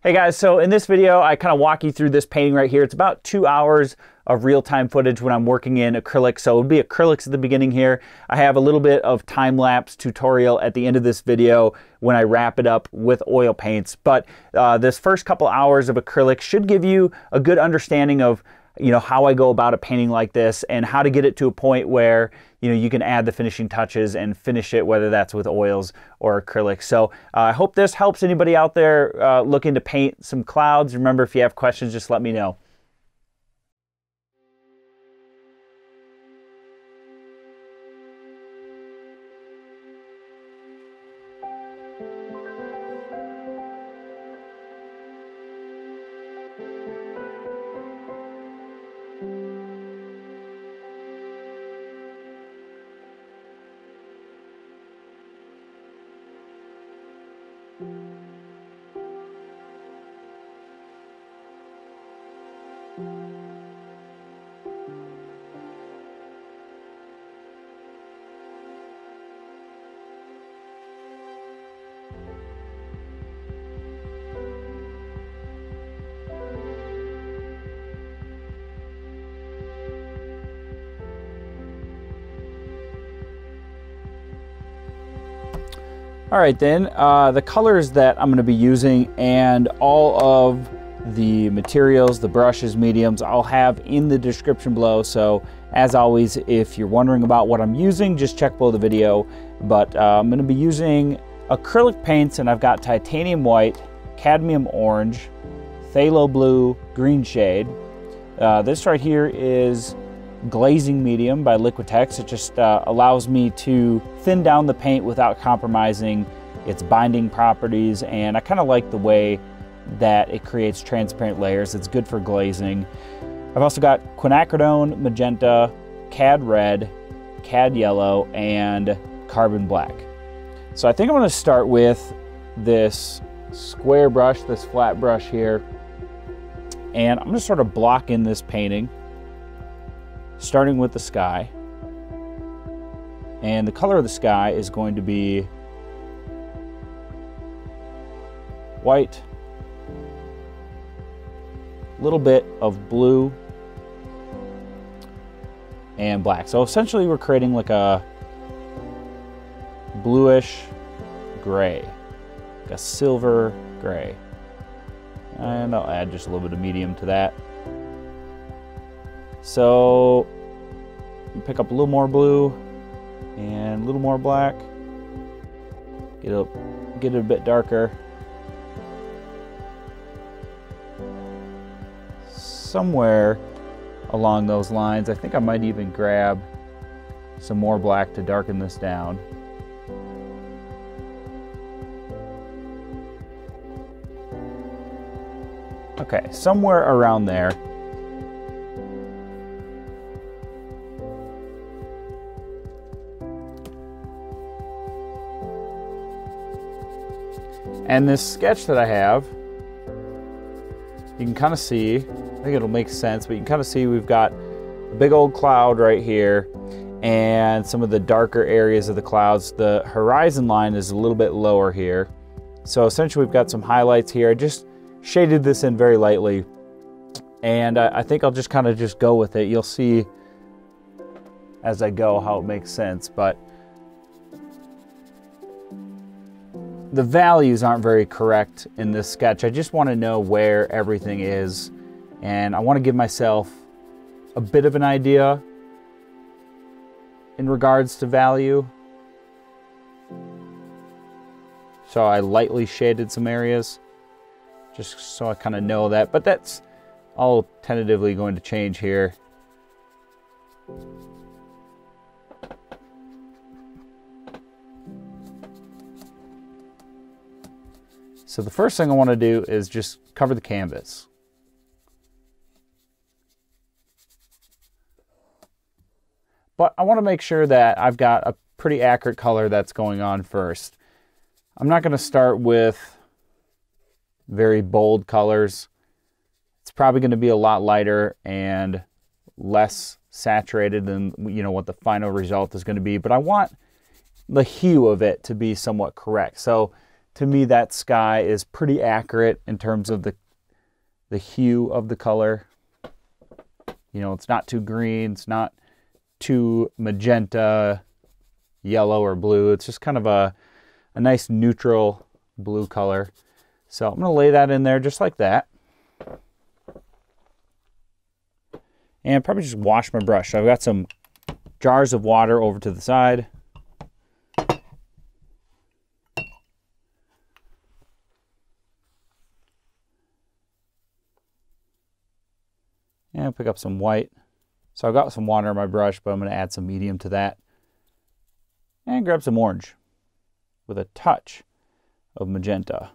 Hey guys, so in this video, I kind of walk you through this painting right here. It's about 2 hours of real-time footage when I'm working in acrylics. So it would be acrylics at the beginning here. I have a little bit of time-lapse tutorial at the end of this video when I wrap it up with oil paints. But this first couple hours of acrylics should give you a good understanding of how I go about a painting like this and how to get it to a point where you can add the finishing touches and finish it, whether that's with oils or acrylics. So I hope this helps anybody out there looking to paint some clouds. Remember, if you have questions, just let me know. All right then, the colors that I'm going to be using and all of the materials, the brushes, mediums, I'll have in the description below. So as always, if you're wondering about what I'm using, just check below the video. But I'm going to be using acrylic paints, and I've got titanium white, cadmium orange, phthalo blue, green shade. This right here is glazing medium by Liquitex. It just allows me to thin down the paint without compromising its binding properties, and I kind of like the way that it creates transparent layers. It's good for glazing. I've also got quinacridone magenta, cad red, cad yellow, and carbon black. So I think I'm going to start with this square brush, this flat brush here, and I'm going to sort of block in this painting, starting with the sky. And the color of the sky is going to be white, a little bit of blue, and black. So essentially we're creating like a bluish gray, like a silver gray. And I'll add just a little bit of medium to that. So pick up a little more blue and a little more black. Get it a bit darker. Somewhere along those lines, I think I might even grab some more black to darken this down. Okay, somewhere around there. And this sketch that I have, you can kind of see, I think it'll make sense, but you can kind of see we've got a big old cloud right here and some of the darker areas of the clouds. The horizon line is a little bit lower here. So essentially we've got some highlights here. I just shaded this in very lightly, and I think I'll just kind of just go with it. You'll see as I go how it makes sense, but the values aren't very correct in this sketch. I just want to know where everything is, and I want to give myself a bit of an idea in regards to value. So I lightly shaded some areas just so I kind of know that, but that's all tentatively going to change here. So the first thing I want to do is just cover the canvas. But I want to make sure that I've got a pretty accurate color that's going on first. I'm not going to start with very bold colors. It's probably going to be a lot lighter and less saturated than what the final result is going to be, but I want the hue of it to be somewhat correct. So to me, that sky is pretty accurate in terms of the hue of the color. You know, it's not too green, it's not too magenta, yellow, or blue. It's just kind of a nice neutral blue color. So I'm going to lay that in there just like that. And probably just wash my brush. So I've got some jars of water over to the side. And pick up some white. So I've got some water in my brush, but I'm going to add some medium to that. And grab some orange with a touch of magenta.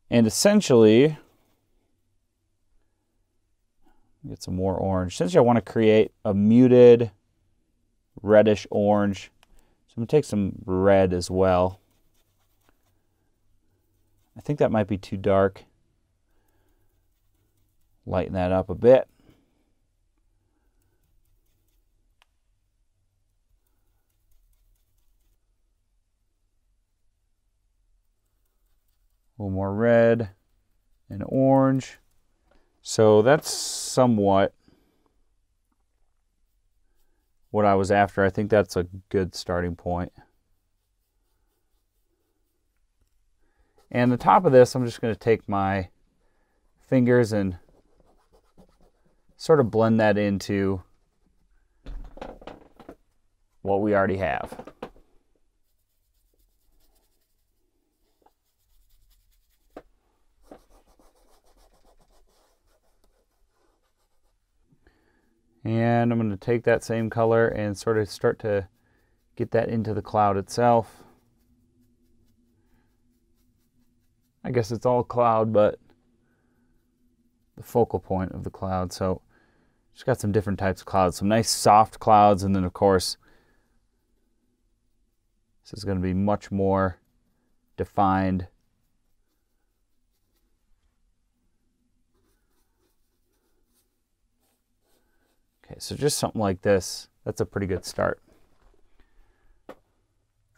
And essentially, get some more orange. Essentially, I want to create a muted reddish orange. So I'm going to take some red as well. I think that might be too dark. Lighten that up a bit. A little more red and orange. So that's somewhat what I was after. I think that's a good starting point. And the top of this, I'm just going to take my fingers and sort of blend that into what we already have. And I'm going to take that same color and sort of start to get that into the cloud itself. I guess it's all cloud, but the focal point of the cloud. So just got some different types of clouds, some nice soft clouds, and then of course this is going to be much more defined. Okay, so just something like this, that's a pretty good start.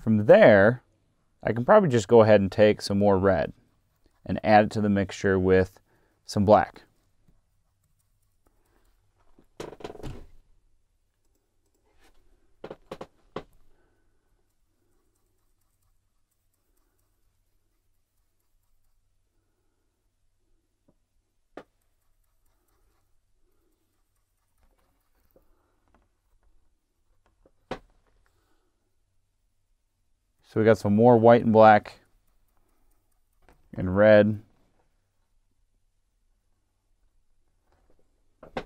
From there, I can probably just go ahead and take some more red and add it to the mixture with some black. So we got some more white and black and red. I'm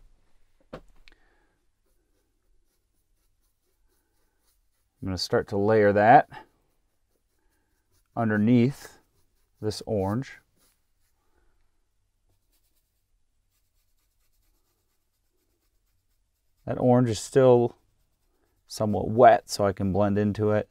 going to start to layer that underneath this orange. That orange is still somewhat wet, so I can blend into it.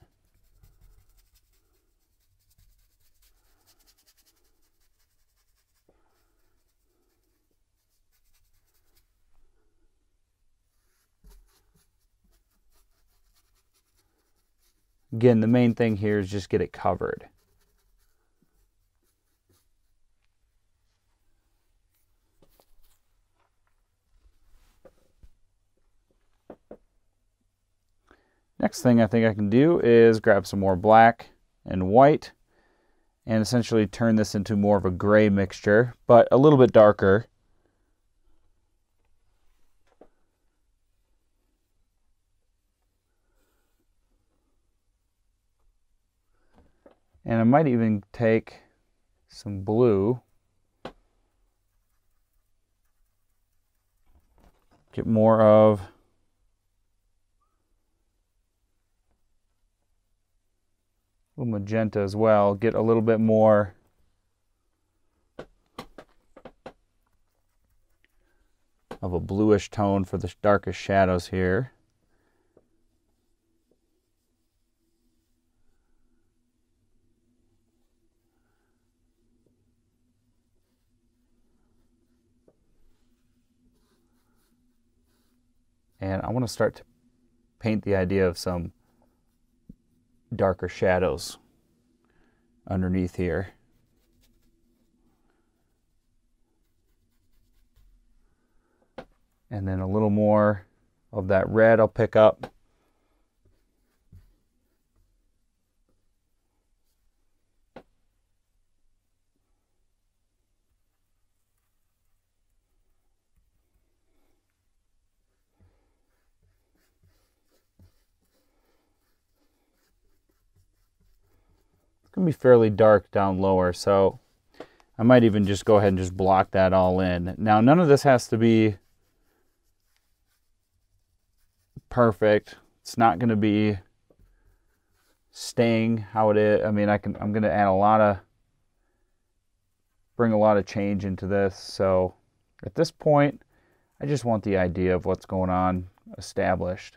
Again, the main thing here is just get it covered. Next thing I think I can do is grab some more black and white and essentially turn this into more of a gray mixture, but a little bit darker. And I might even take some blue, get more of a little magenta as well, get a little bit more of a bluish tone for the darkest shadows here. And I want to start to paint the idea of some darker shadows underneath here. And then a little more of that red I'll pick up. It's going to be fairly dark down lower, so I might even just go ahead and just block that all in. Now, none of this has to be perfect. It's not going to be staying how it is. I mean, I'm going to add bring a lot of change into this. So at this point, I just want the idea of what's going on established.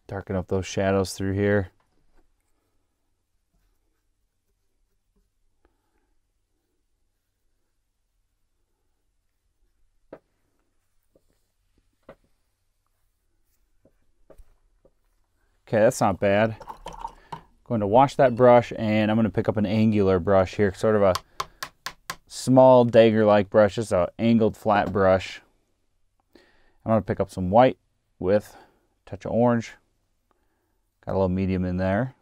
Darken up those shadows through here. Okay, that's not bad. I'm going to wash that brush, and I'm going to pick up an angular brush here, sort of a small dagger-like brush, just an angled flat brush. I'm going to pick up some white with a touch of orange. Got a little medium in there.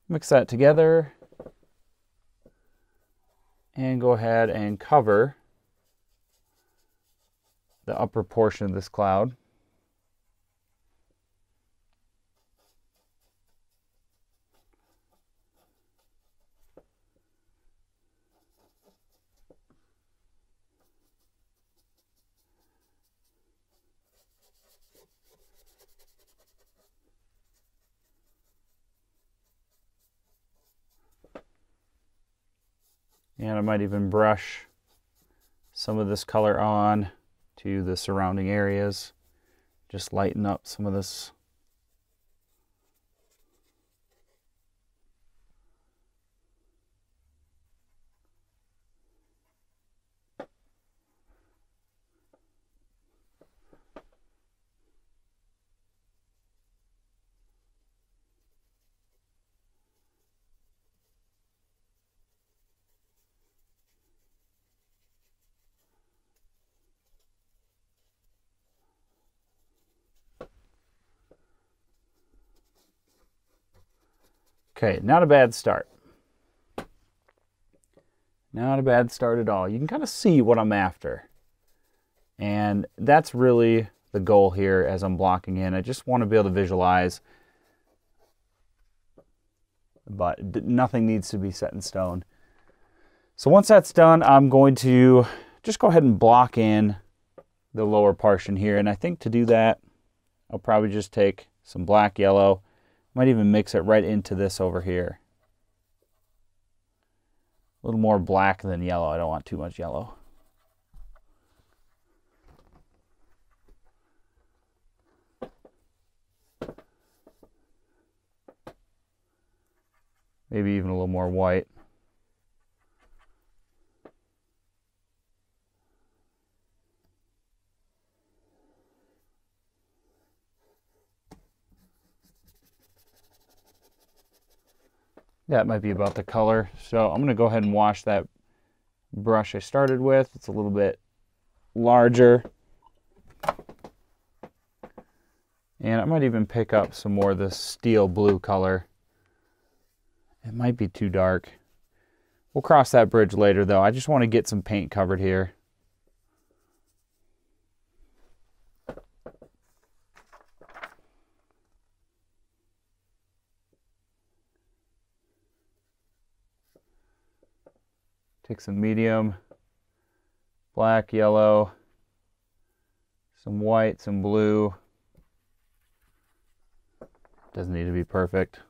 Mix that together and go ahead and cover the upper portion of this cloud. And I might even brush some of this color on to the surrounding areas. Just lighten up some of this. Okay, not a bad start. Not a bad start at all. You can kind of see what I'm after. And that's really the goal here as I'm blocking in. I just want to be able to visualize, but nothing needs to be set in stone. So once that's done, I'm going to just go ahead and block in the lower portion here. And I think to do that, I'll probably just take some black yellow. Might even mix it right into this over here. A little more black than yellow. I don't want too much yellow. Maybe even a little more white. That might be about the color. So I'm going to go ahead and wash that brush I started with. It's a little bit larger. And I might even pick up some more of this steel blue color. It might be too dark. We'll cross that bridge later though. I just want to get some paint covered here. Take some medium, black, yellow, some white, some blue. Doesn't need to be perfect.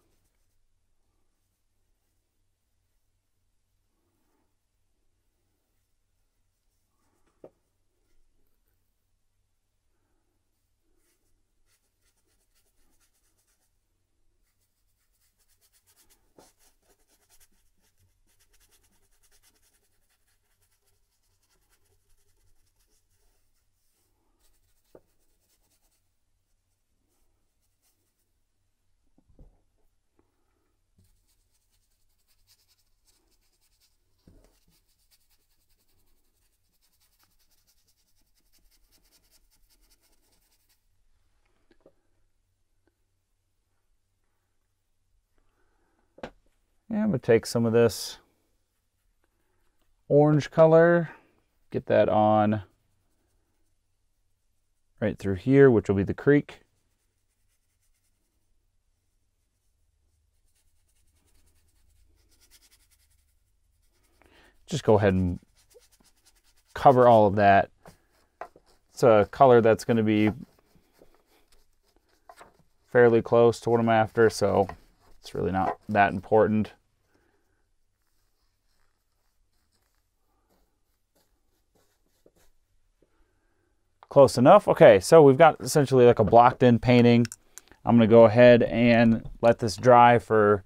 And I'm going to take some of this orange color, get that on right through here, which will be the creek. Just go ahead and cover all of that. It's a color that's going to be fairly close to what I'm after, so it's really not that important. Close enough. Okay, so we've got essentially like a blocked in painting. I'm going to go ahead and let this dry for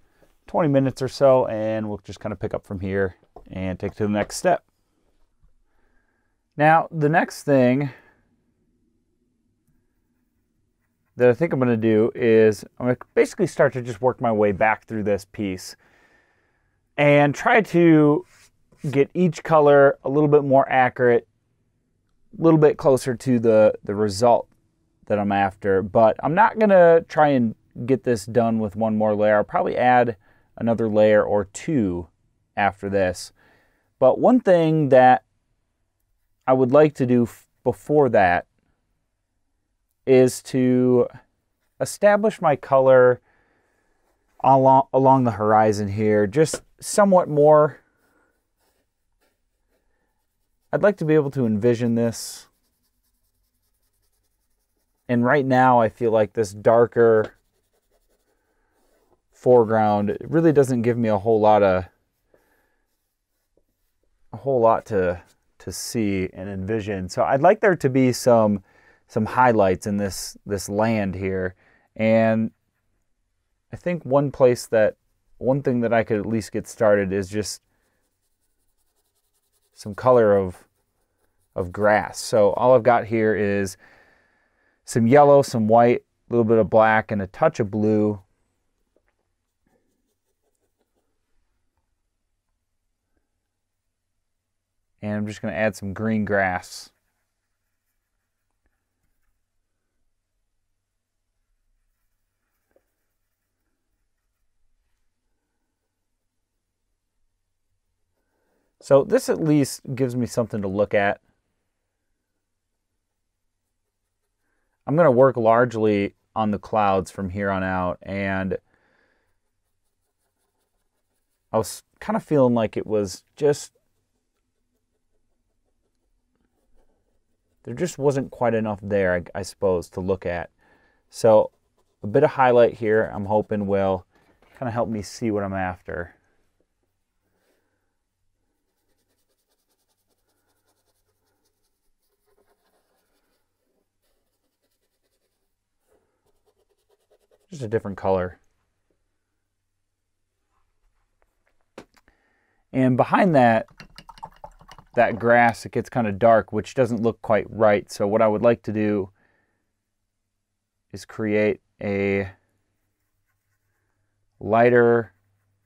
20 minutes or so, and we'll just kind of pick up from here and take it to the next step. Now, the next thing that I think I'm going to do is I'm going to basically start to just work my way back through this piece and try to get each color a little bit more accurate, a little bit closer to the result that I'm after. But I'm not going to try and get this done with one more layer. I'll probably add another layer or two after this. But one thing that I would like to do before that is to establish my color along the horizon here, just somewhat more. I'd like to be able to envision this. And right now I feel like this darker foreground, it really doesn't give me a whole lot to see and envision. So I'd like there to be some highlights in this land here. And I think one thing that I could at least get started is just some color of grass. So all I've got here is some yellow, some white, a little bit of black, and a touch of blue. And I'm just going to add some green grass. So this at least gives me something to look at. I'm going to work largely on the clouds from here on out, and I was kind of feeling like it was just, there just wasn't quite enough there, I suppose, to look at. So a bit of highlight here, I'm hoping will kind of help me see what I'm after. Just a different color. And behind that grass, it gets kind of dark, which doesn't look quite right. So what I would like to do is create a lighter,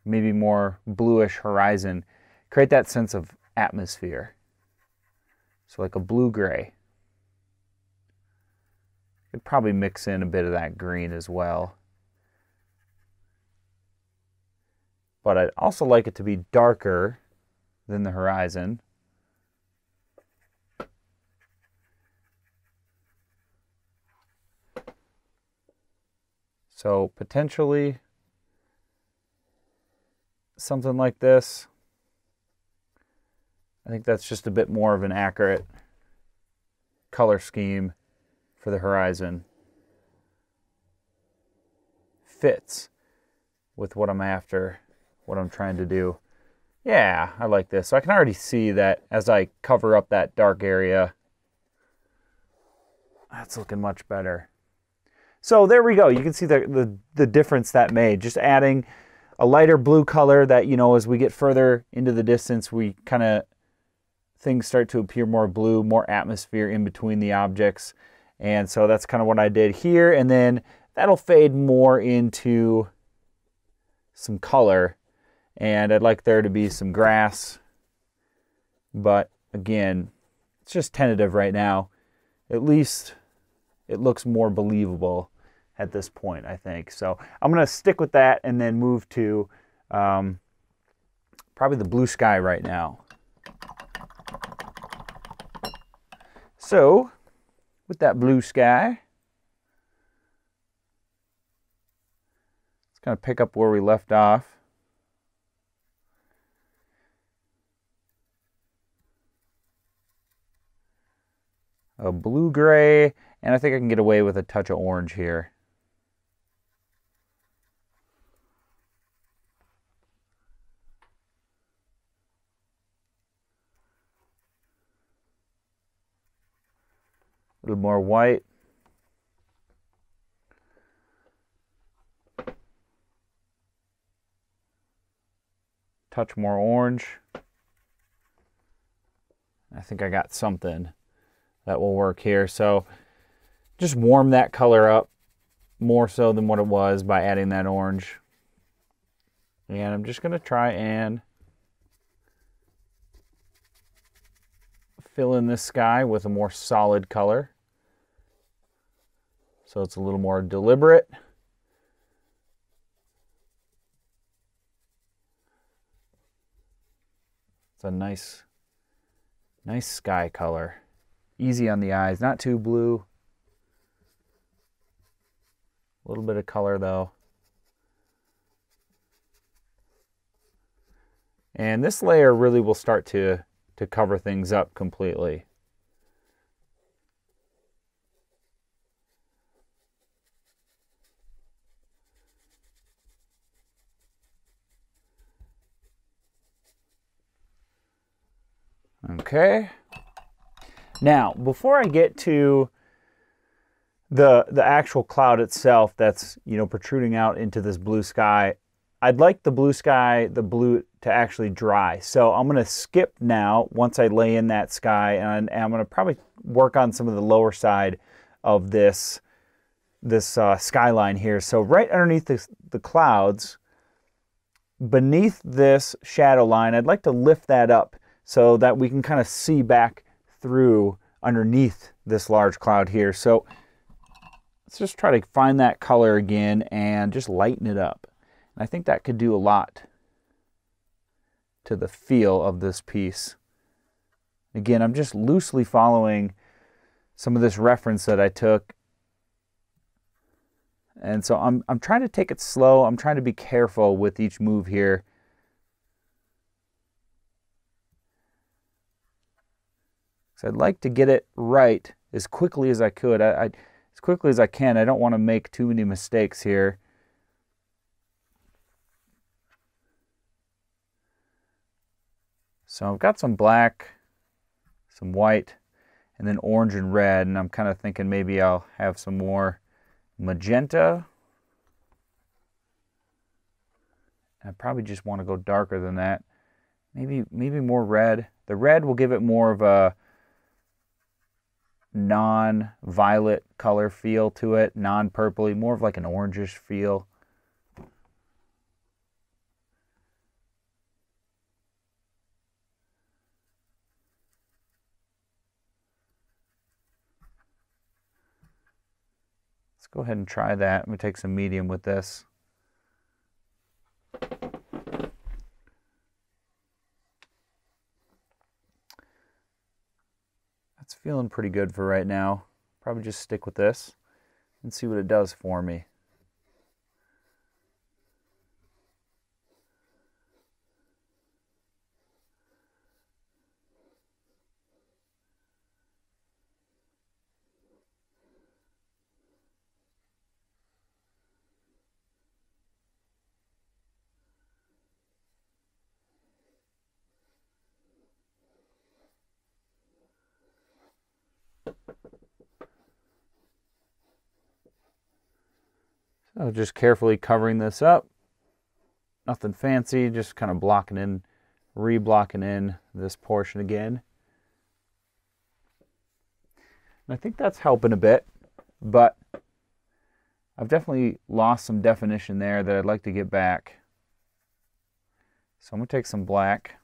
maybe more bluish horizon. Create that sense of atmosphere. So like a blue-gray. Could probably mix in a bit of that green as well. But I'd also like it to be darker than the horizon. So potentially something like this. I think that's just a bit more of an accurate color scheme for the horizon. Fits with what I'm after, what I'm trying to do. Yeah, I like this. So I can already see that as I cover up that dark area, that's looking much better. So there we go. You can see the difference that made. Just adding a lighter blue color that, you know, as we get further into the distance, we kind of, things start to appear more blue, more atmosphere in between the objects. And so that's kind of what I did here. And then that'll fade more into some color. And I'd like there to be some grass. But again, it's just tentative right now. At least it looks more believable at this point, I think. So I'm going to stick with that and then move to probably the blue sky right now. So, with that blue sky, let's kind of pick up where we left off. A blue-gray, and I think I can get away with a touch of orange here. A little more white. Touch more orange. I think I got something that will work here. So just warm that color up more so than what it was by adding that orange. And I'm just going to try and fill in this sky with a more solid color, so it's a little more deliberate. It's a nice sky color. Easy on the eyes, not too blue. A little bit of color though. And this layer really will start to cover things up completely. Okay. Now, before I get to the actual cloud itself that's, you know, protruding out into this blue sky, I'd like the blue sky, the blue to actually dry. So I'm going to skip now once I lay in that sky, and I'm going to probably work on some of the lower side of this skyline here. So right underneath the clouds, beneath this shadow line, I'd like to lift that up so that we can kind of see back through underneath this large cloud here. So let's just try to find that color again and just lighten it up. And I think that could do a lot to the feel of this piece. Again, I'm just loosely following some of this reference that I took. And so I'm trying to take it slow. I'm trying to be careful with each move here. So I'd like to get it right as quickly as I could. As quickly as I can. I don't want to make too many mistakes here. So I've got some black, some white, and then orange and red, and I'm kind of thinking maybe I'll have some more magenta. I probably just want to go darker than that. Maybe more red. The red will give it more of a non-violet color feel to it, non-purpley, more of like an orangish feel. Let's go ahead and try that. I'm going to take some medium with this. That's feeling pretty good for right now. Probably just stick with this and see what it does for me. So just carefully covering this up. Nothing fancy, just kind of blocking in, re-blocking in this portion again. And I think that's helping a bit, but I've definitely lost some definition there that I'd like to get back. So I'm going to take some black,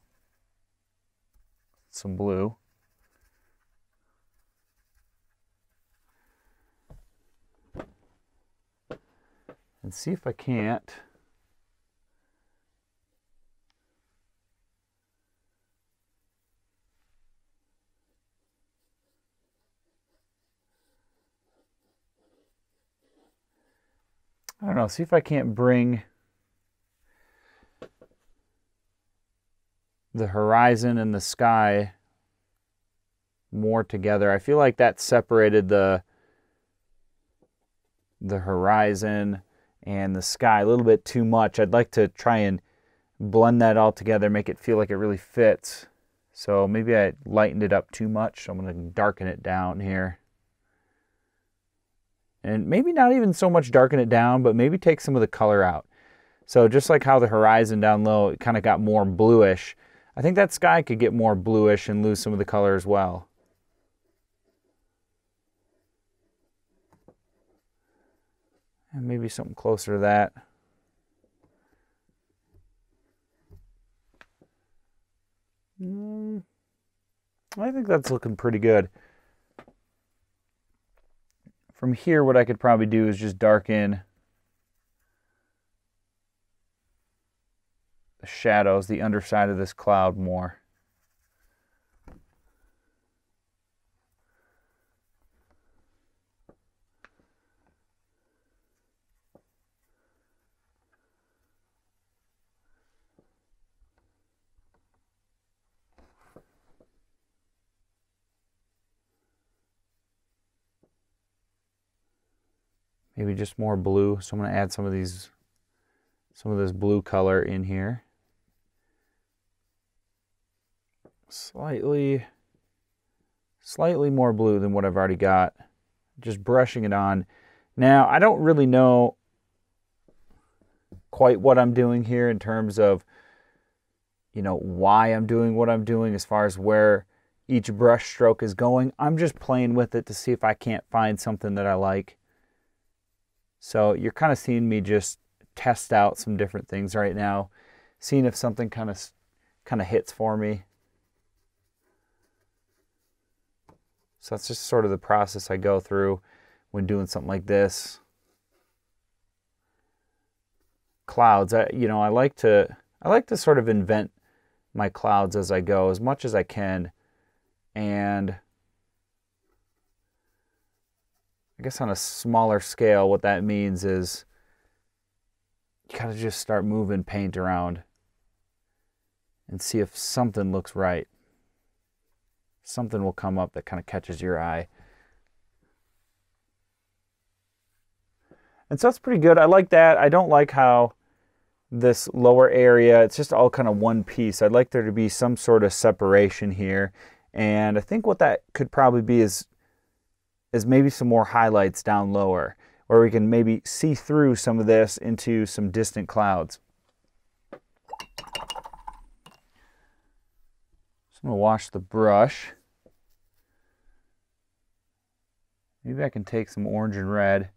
some blue. And see if I can't I don't know, see if I can't bring the horizon and the sky more together. I feel like that separated the horizon and the sky a little bit too much. I'd like to try and blend that all together, make it feel like it really fits. So maybe I lightened it up too much. So I'm going to darken it down here. And maybe not even so much darken it down, but maybe take some of the color out. So just like how the horizon down low, it kind of got more bluish. I think that sky could get more bluish and lose some of the color as well. And maybe something closer to that. I think that's looking pretty good. From here, what I could probably do is just darken the shadows, the underside of this cloud more. Maybe just more blue. So I'm going to add some of this blue color in here. Slightly more blue than what I've already got. Just brushing it on. Now, I don't really know quite what I'm doing here in terms of, you know, why I'm doing what I'm doing as far as where each brush stroke is going. I'm just playing with it to see if I can't find something that I like. So you're kind of seeing me just test out some different things right now, seeing if something kind of hits for me. So that's just sort of the process I go through when doing something like this. Clouds, I like to sort of invent my clouds as I go as much as I can. And I guess on a smaller scale, what that means is you gotta just start moving paint around and see if something looks right. Something will come up that kind of catches your eye. And so that's pretty good. I like that. I don't like how this lower area, it's just all kind of one piece. I'd like there to be some sort of separation here. And I think what that could probably be is maybe some more highlights down lower, where we can maybe see through some of this into some distant clouds. So I'm going to wash the brush. Maybe I can take some orange and red.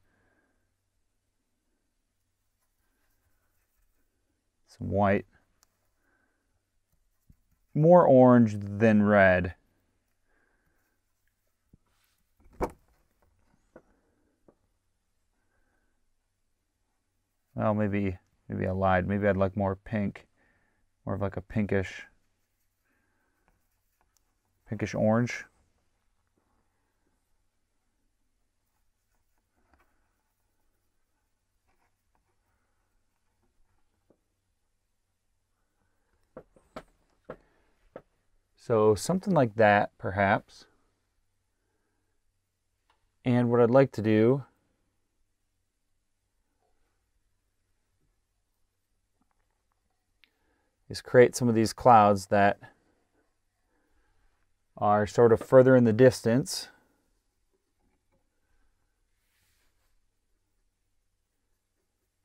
Some white. More orange than red. Well, maybe I lied. Maybe I'd like more pink, more of like a pinkish orange. So something like that, perhaps. And what I'd like to do is create some of these clouds that are sort of further in the distance.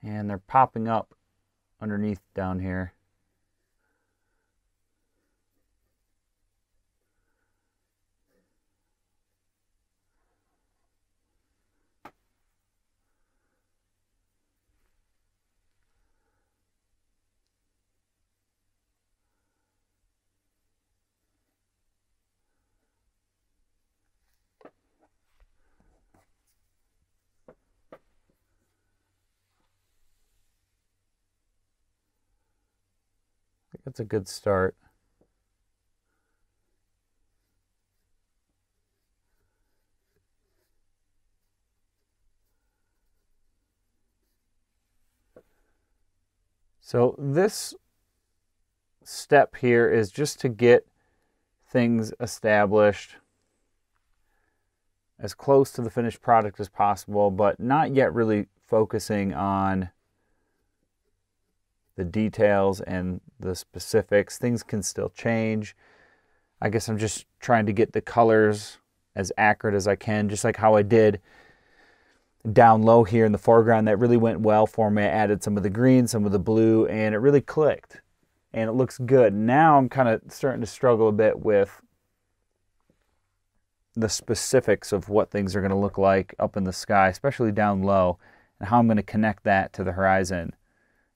And they're popping up underneath down here. That's a good start. So this step here is just to get things established as close to the finished product as possible, but not yet really focusing on the details and the specifics. Things can still change. I guess I'm just trying to get the colors as accurate as I can, just like how I did down low here in the foreground. That really went well for me. I added some of the green, some of the blue, and it really clicked. And it looks good. Now I'm kind of starting to struggle a bit with the specifics of what things are going to look like up in the sky, especially down low, and how I'm going to connect that to the horizon.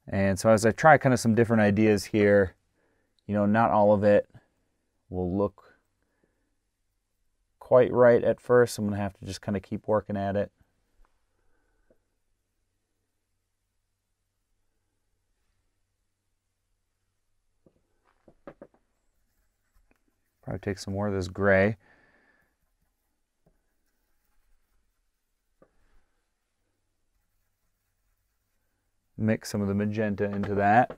And so as I try kind of some different ideas here, not all of it will look quite right at first. I'm going to have to just kind of keep working at it. Probably take some more of this gray. Mix some of the magenta into that.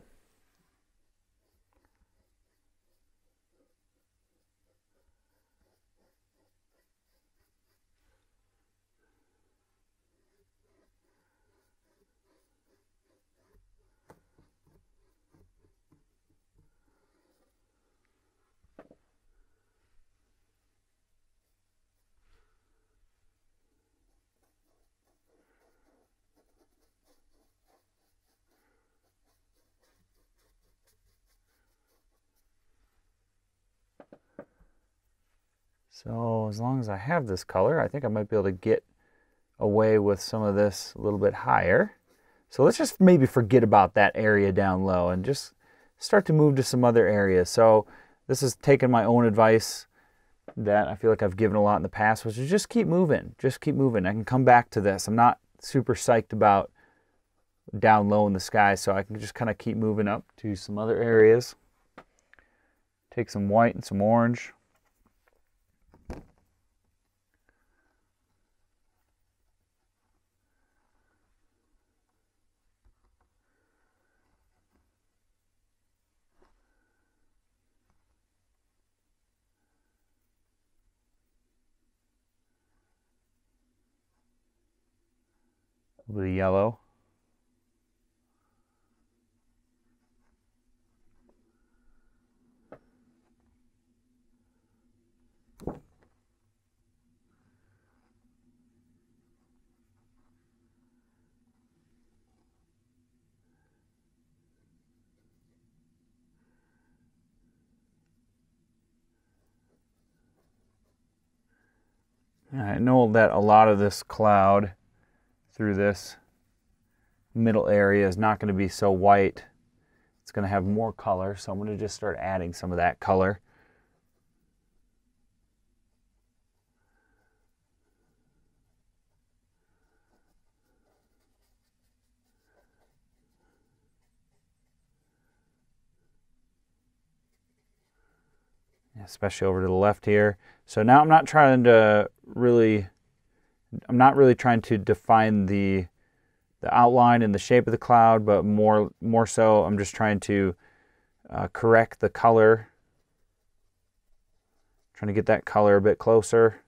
So as long as I have this color, I think I might be able to get away with some of this a little bit higher. So let's just maybe forget about that area down low and just start to move to some other areas. So this is taking my own advice that I feel like I've given a lot in the past, which is just keep moving. Just keep moving. I can come back to this. I'm not super psyched about down low in the sky, so I can just kind of keep moving up to some other areas. Take some white and some orange. A little bit of yellow. I know that a lot of this cloud through this middle area is not going to be so white. It's going to have more color, so I'm going to just start adding some of that color. Especially over to the left here. So now I'm not really trying to define the outline and the shape of the cloud, but more so I'm just trying to correct the color, trying to get that color a bit closer.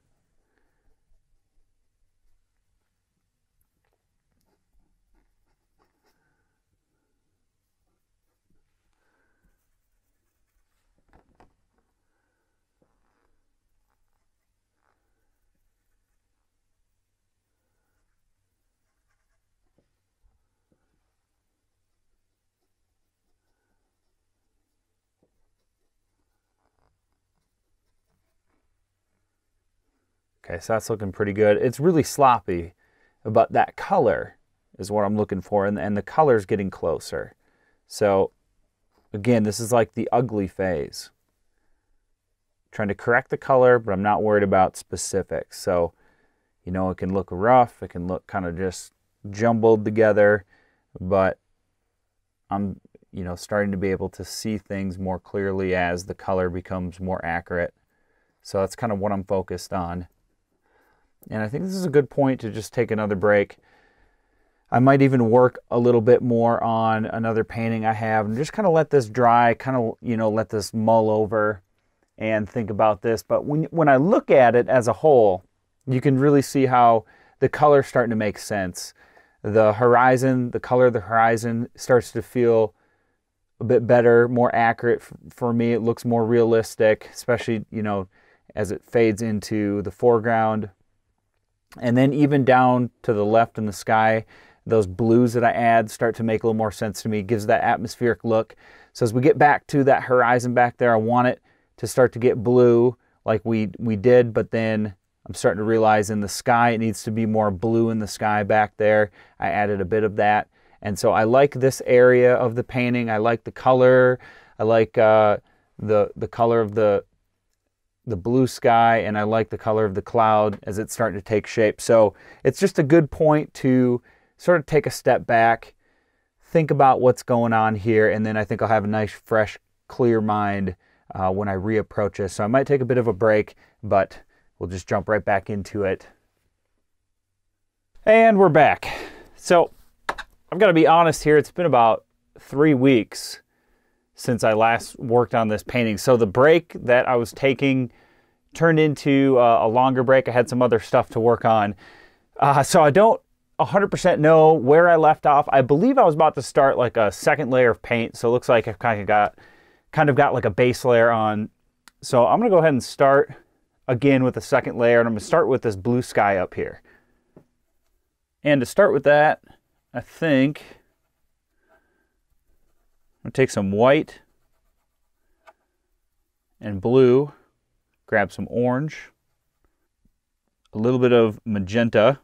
Okay, so that's looking pretty good. It's really sloppy, but that color is what I'm looking for, and the color's getting closer. So again, this is like the ugly phase. Trying to correct the color, but I'm not worried about specifics. So, it can look rough, it can look kind of just jumbled together, but I'm, starting to be able to see things more clearly as the color becomes more accurate. So that's kind of what I'm focused on. And I think this is a good point to just take another break. I might even work a little bit more on another painting I have and just kind of let this dry, kind of, you know, let this mull over and think about this. But when I look at it as a whole, you can really see how the color's starting to make sense. The horizon, the color of the horizon starts to feel a bit better, more accurate for me. It looks more realistic, especially, you know, as it fades into the foreground. And then even down to the left in the sky, those blues that I add start to make a little more sense to me. It gives that atmospheric look. So as we get back to that horizon back there, I want it to start to get blue like we did, but then I'm starting to realize in the sky it needs to be more blue in the sky back there. I added a bit of that. And so I like this area of the painting. I like the color. I like the color of the blue sky, and I like the color of the cloud as it's starting to take shape. So it's just a good point to sort of take a step back, think about what's going on here, and then I think I'll have a nice, fresh, clear mind when I reapproach this. So I might take a bit of a break, but we'll just jump right back into it. And we're back. So I've got to be honest here, it's been about 3 weeks since I last worked on this painting. So the break that I was taking turned into a longer break. I had some other stuff to work on. So I don't 100% know where I left off. I believe I was about to start like a second layer of paint. So it looks like I've kind of got like a base layer on. So I'm gonna go ahead and start again with the second layer, and I'm gonna start with this blue sky up here. And to start with that, I think I'm gonna take some white and blue, grab some orange, a little bit of magenta,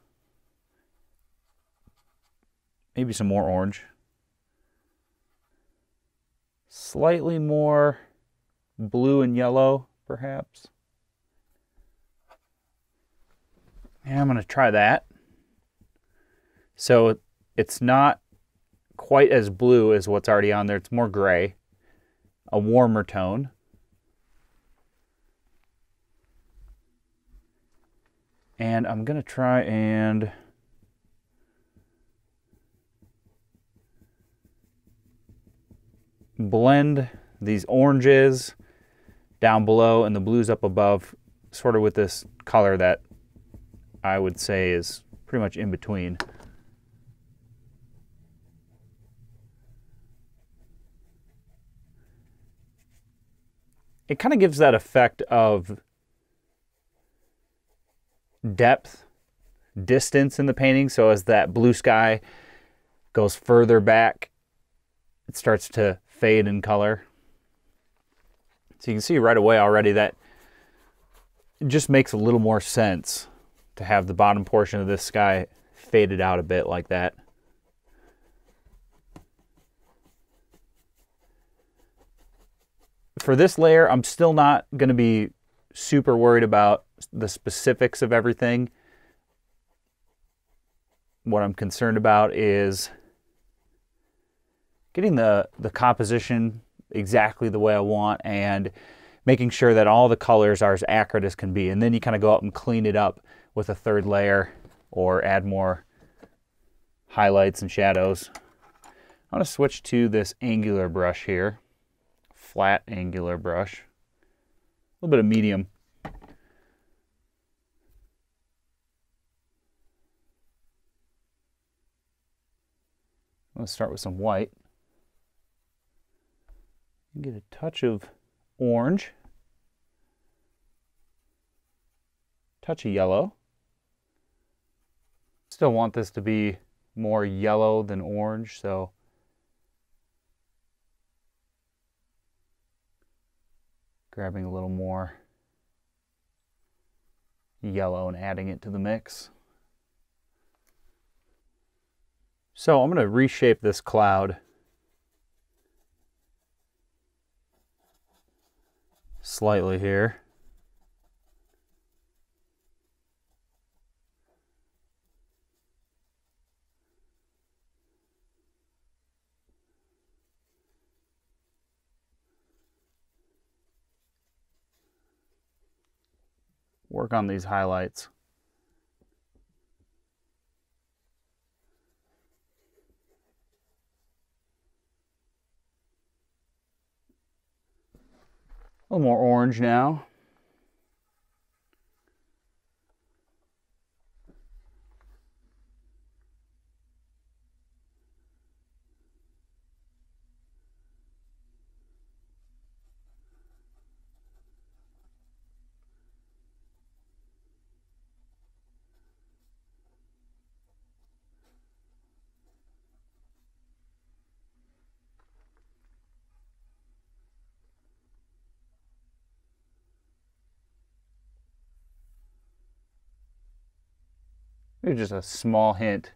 maybe some more orange, slightly more blue and yellow, perhaps. And I'm going to try that. So it's not quite as blue as what's already on there. It's more gray, a warmer tone. And I'm going to try and blend these oranges down below and the blues up above, sort of with this color that I would say is pretty much in between. It kind of gives that effect of depth, distance in the painting. So as that blue sky goes further back, it starts to fade in color. So you can see right away already that it just makes a little more sense to have the bottom portion of this sky faded out a bit like that. For this layer, I'm still not going to be super worried about the specifics of everything. What I'm concerned about is getting the composition exactly the way I want and making sure that all the colors are as accurate as can be. And then you kind of go out and clean it up with a third layer or add more highlights and shadows. I'm going to switch to this angular brush here, flat angular brush, a little bit of medium. Let's start with some white. Get a touch of orange, touch of yellow. Still want this to be more yellow than orange, so grabbing a little more yellow and adding it to the mix. So I'm going to reshape this cloud slightly here. Work on these highlights. A little more orange now. Maybe just a small hint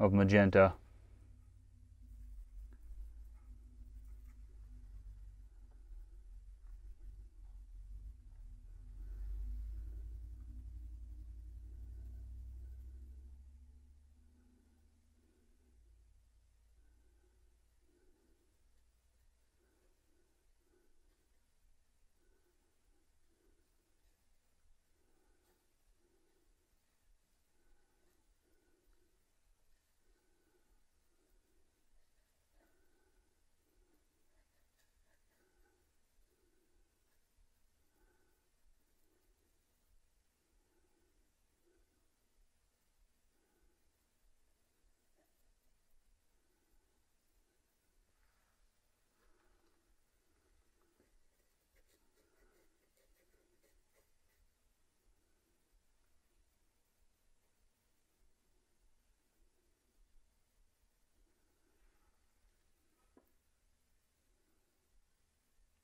of magenta.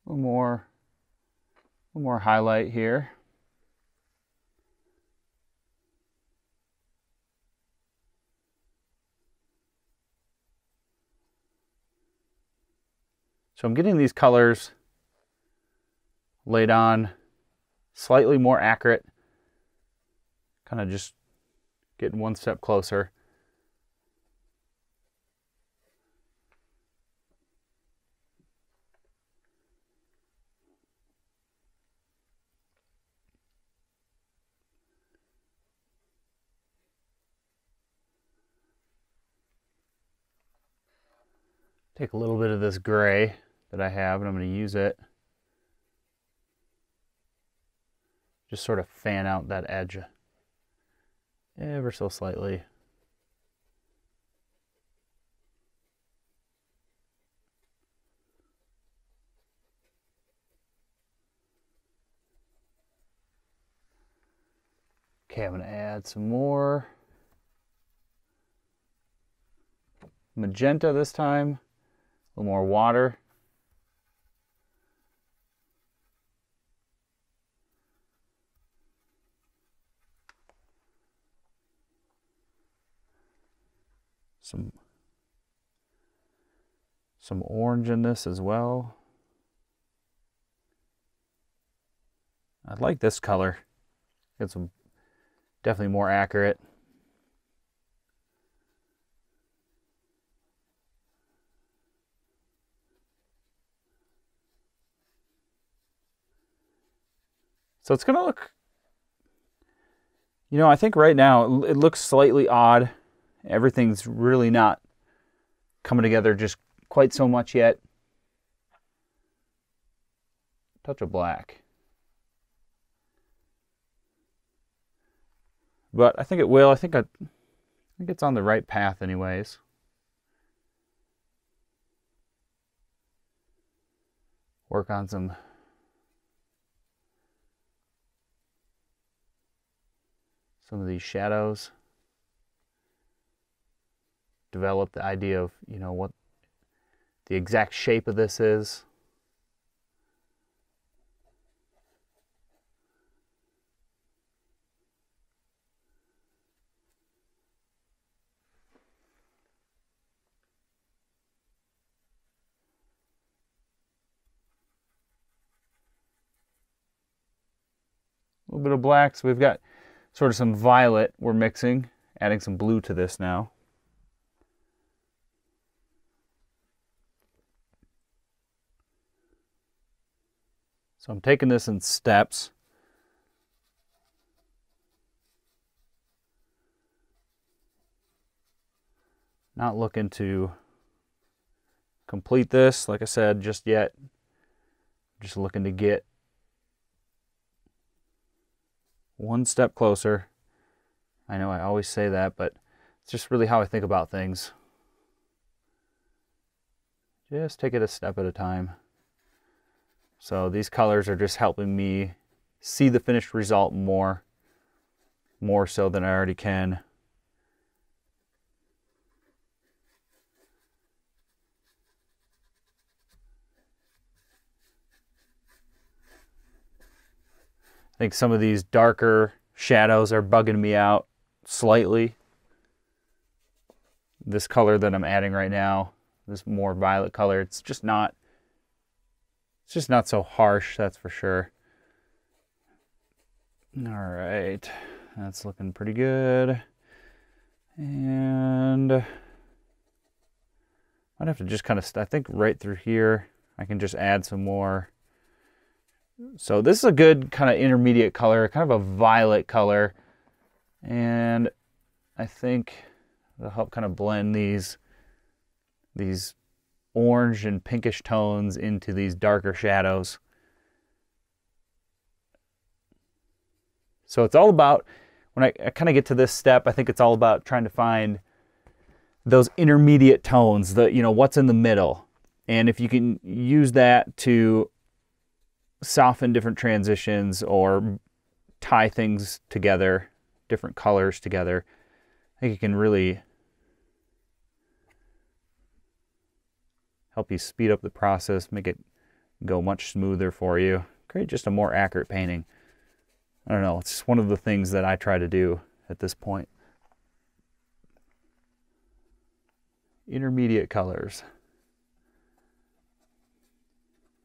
A little more highlight here. So I'm getting these colors laid on slightly more accurate, kind of just getting one step closer. Take a little bit of this gray that I have, and I'm going to use it. Just sort of fan out that edge ever so slightly. Okay, I'm going to add some more magenta this time. A little more water. Some orange in this as well. I like this color. It's definitely more accurate. So it's going to look, you know, I think right now it looks slightly odd. Everything's really not coming together just quite so much yet. Touch of black. But I think it will. I think it's on the right path anyways. Work on some of these shadows. Develop the idea of, you know, what the exact shape of this is. A little bit of black, so we've got sort of some violet we're mixing, adding some blue to this now. So I'm taking this in steps. Not looking to complete this, like I said, just yet. Just looking to get one step closer. I know I always say that, but it's just really how I think about things. Just take it a step at a time. So these colors are just helping me see the finished result more so than I already can. I think some of these darker shadows are bugging me out slightly. This color that I'm adding right now, this more violet color, it's just not so harsh, that's for sure. All right, that's looking pretty good. And I'd have to just kind of, I think right through here, I can just add some more. So this is a good kind of intermediate color, kind of a violet color. And I think it'll help kind of blend these orange and pinkish tones into these darker shadows. So it's all about, when I kind of get to this step, I think it's all about trying to find those intermediate tones, what's in the middle. And if you can use that to soften different transitions or tie things together, different colors together, I think it can really help you speed up the process, make it go much smoother for you, create just a more accurate painting. I don't know, it's just one of the things that I try to do at this point. Intermediate colors.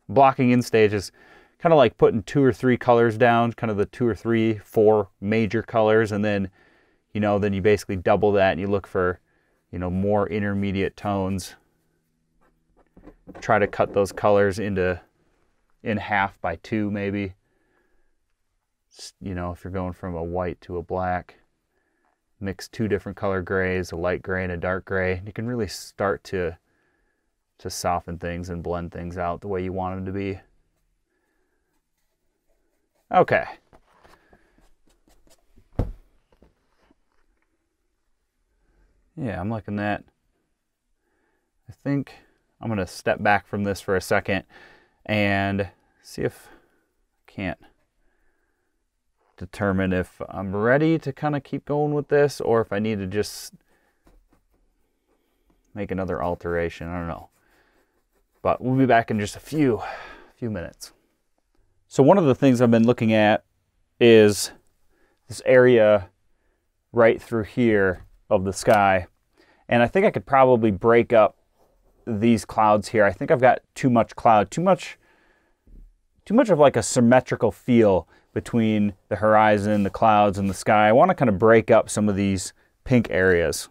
Blocking in stage is kind of like putting 2 or 3 colors down, kind of the 2 or 3, 4 major colors, and then, then you basically double that and you look for, more intermediate tones. Try to cut those colors in half by 2 maybe. If you're going from a white to a black, mix 2 different color grays, a light gray and a dark gray. You can really start to soften things and blend things out the way you want them to be. Okay. Yeah, I'm liking that. I think I'm going to step back from this for a second and see if I can't determine if I'm ready to kind of keep going with this or if I need to just make another alteration. I don't know. But we'll be back in just a few minutes. So one of the things I've been looking at is this area right through here of the sky. And I think I could probably break up these clouds here. I think I've got too much cloud, too much of like a symmetrical feel between the horizon, the clouds, and the sky. I want to kind of break up some of these pink areas.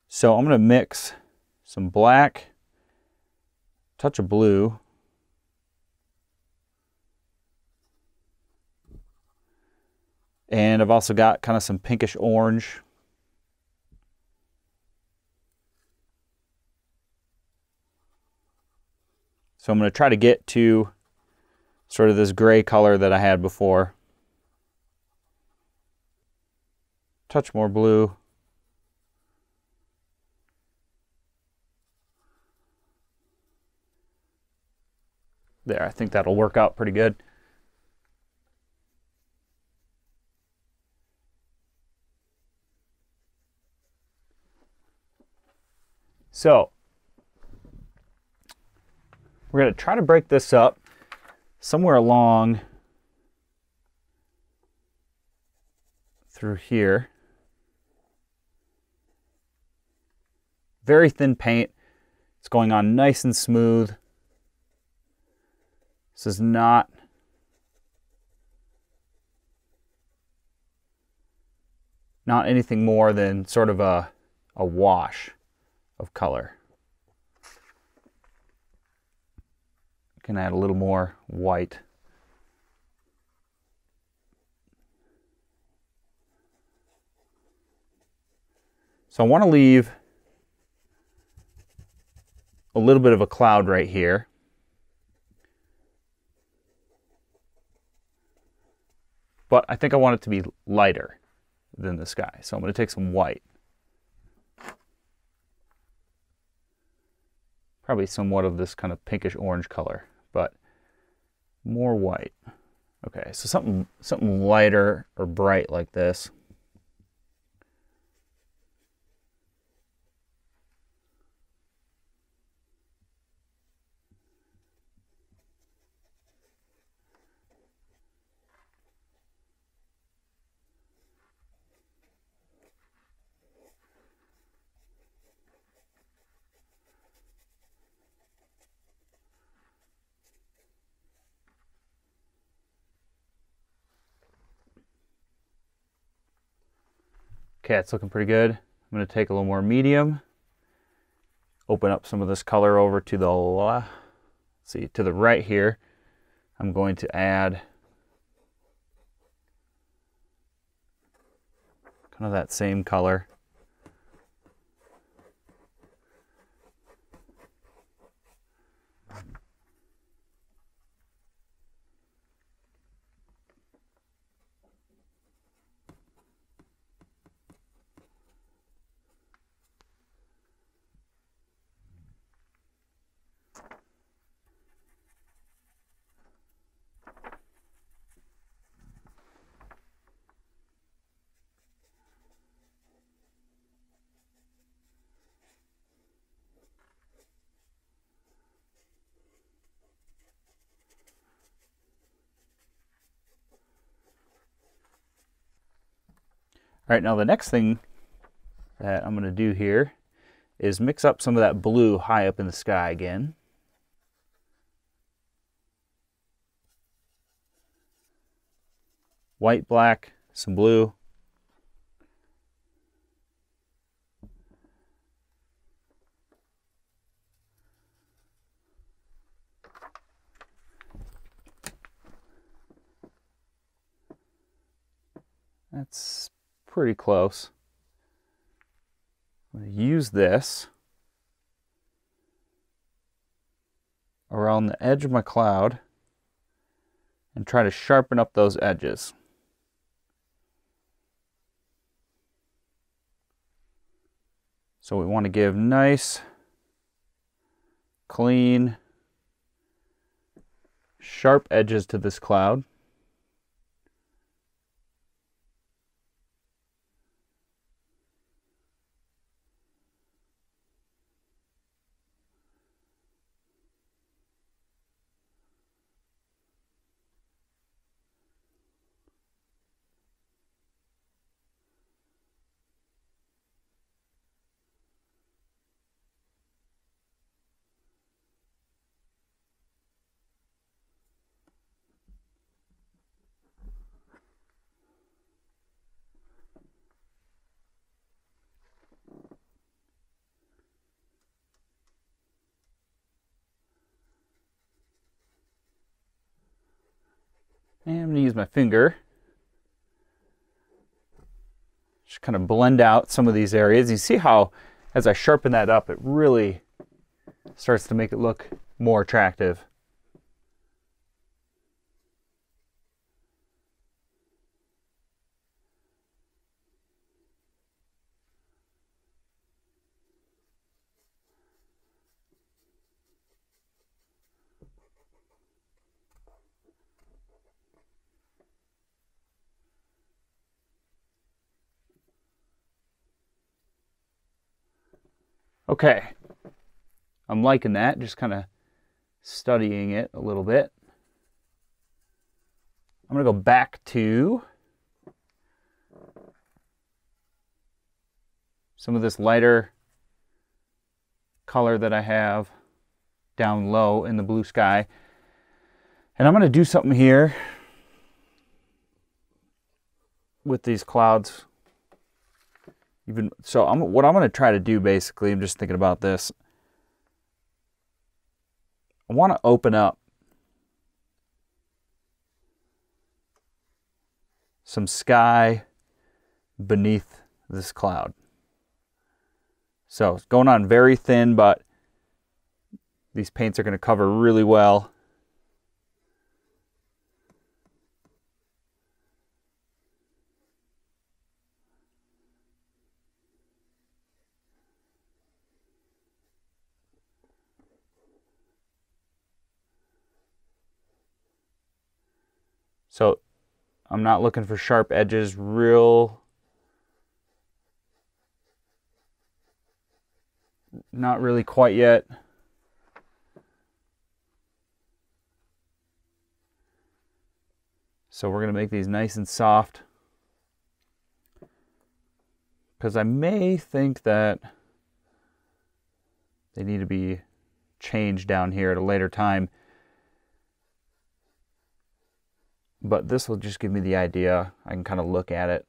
So I'm going to mix some black, touch of blue, and I've also got kind of some pinkish orange. So I'm going to try to get to sort of this gray color that I had before. Touch more blue. There, I think that'll work out pretty good. So, we're going to try to break this up somewhere along through here. Very thin paint. It's going on nice and smooth. This is not anything more than sort of a wash of color. Can add a little more white. So I want to leave a little bit of a cloud right here. But I think I want it to be lighter than the sky. So I'm going to take some white. Probably somewhat of this kind of pinkish orange color, but more white. Okay, so something lighter or bright like this. Okay, it's looking pretty good. I'm going to take a little more medium, open up some of this color over to the to the right here. I'm going to add kind of that same color. All right, now the next thing that I'm going to do here is mix up some of that blue high up in the sky again. White, black, some blue. That's pretty close. I'm going to use this around the edge of my cloud and try to sharpen up those edges. So we want to give nice, clean, sharp edges to this cloud. And I'm going to use my finger. Just kind of blend out some of these areas. You see how, as I sharpen that up, it really starts to make it look more attractive. Okay, I'm liking that, just kind of studying it a little bit. I'm going to go back to some of this lighter color that I have down low in the blue sky. And I'm going to do something here with these clouds. So what I'm going to try to do, basically, I'm just thinking about this. I want to open up some sky beneath this cloud. So it's going on very thin, but these paints are going to cover really well. So I'm not looking for sharp edges, not really quite yet. So we're going to make these nice and soft, because I may think that they need to be changed down here at a later time. But this will just give me the idea. I can kind of look at it,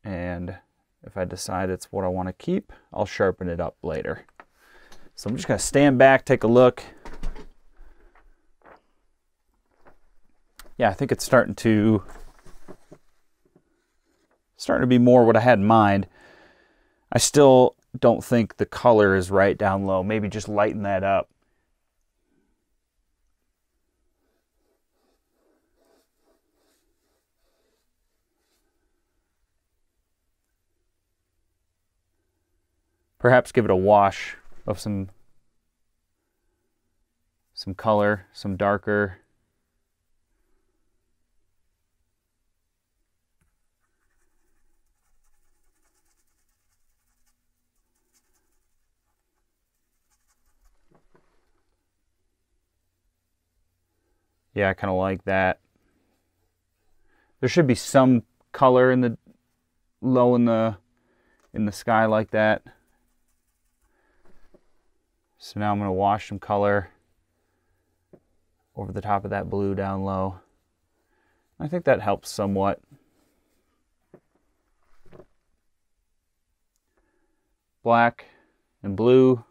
and if I decide it's what I want to keep, I'll sharpen it up later. So I'm just going to stand back, take a look. Yeah, I think it's starting to be more what I had in mind. I still don't think the color is right down low. Maybe just lighten that up. Perhaps give it a wash of some color, some darker. Yeah, I kind of like that. There should be some color in the low in the sky like that. So now I'm going to wash some color over the top of that blue down low. I think that helps somewhat. Black and blue.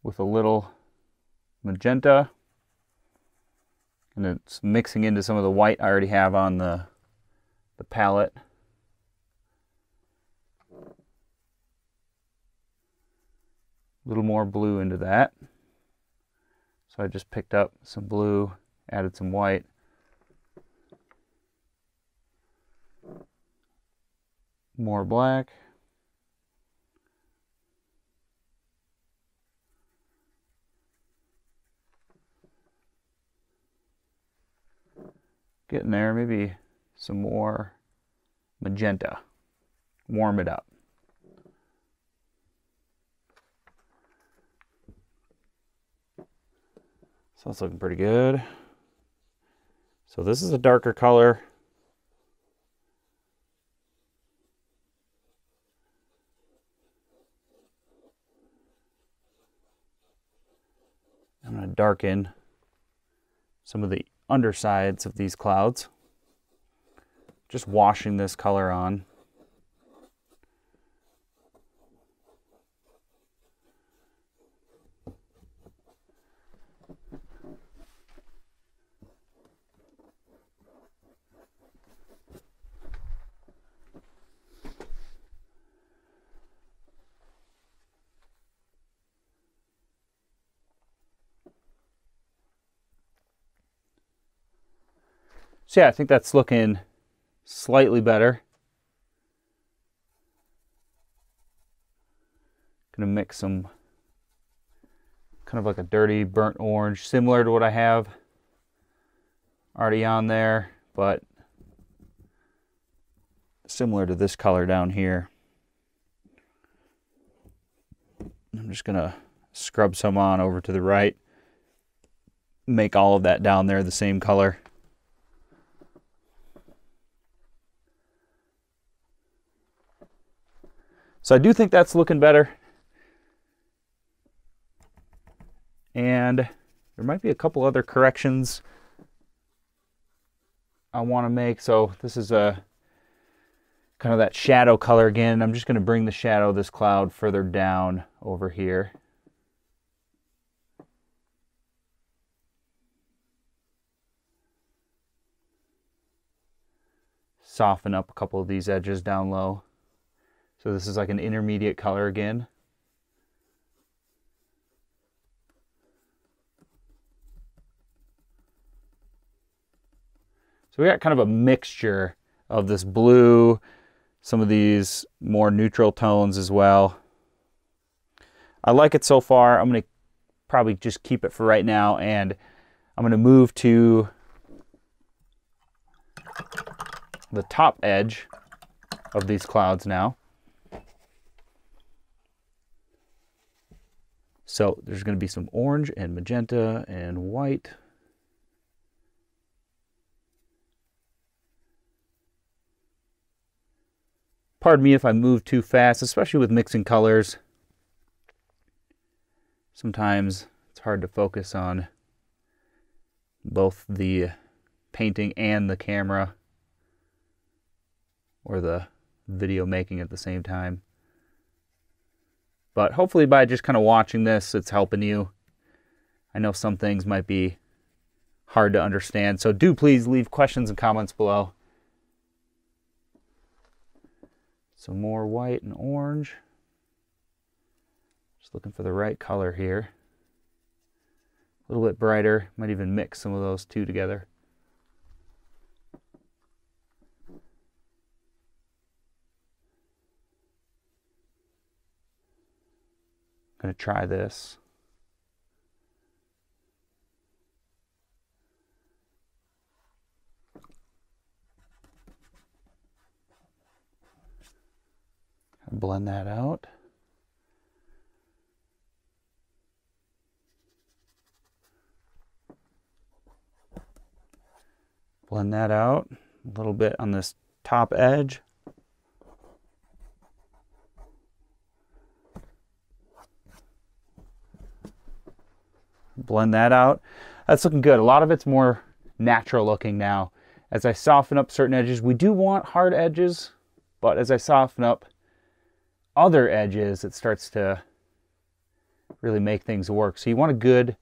With a little magenta. And it's mixing into some of the white I already have on the palette. A little more blue into that. So I just picked up some blue, added some white. More black. Getting there, maybe some more magenta. Warm it up. So that's looking pretty good. So this is a darker color. I'm going to darken some of the undersides of these clouds. Just washing this color on. So yeah, I think that's looking slightly better. Gonna mix some kind of like a dirty burnt orange, similar to what I have already on there, but similar to this color down here. I'm just gonna scrub some on over to the right, make all of that down there the same color. So I do think that's looking better. And there might be a couple other corrections I want to make. So this is a kind of that shadow color again. I'm just going to bring the shadow of this cloud further down over here. soften up a couple of these edges down low. So this is like an intermediate color again. So we got kind of a mixture of this blue, some of these more neutral tones as well. I like it so far. I'm going to probably just keep it for right now, and I'm going to move to the top edge of these clouds now. So there's going to be some orange and magenta and white. Pardon me if I move too fast, especially with mixing colors. Sometimes it's hard to focus on both the painting and the camera or the video making at the same time. But hopefully by just kind of watching this, it's helping you. I know some things might be hard to understand, so do please leave questions and comments below. Some more white and orange. Just looking for the right color here. A little bit brighter. Might even mix some of those two together. I'm going to try this. Blend that out. Blend that out a little bit on this top edge. Blend that out. That's looking good. A lot of it's more natural looking now. As I soften up certain edges, we do want hard edges, but as I soften up other edges, it starts to really make things work. So you want a good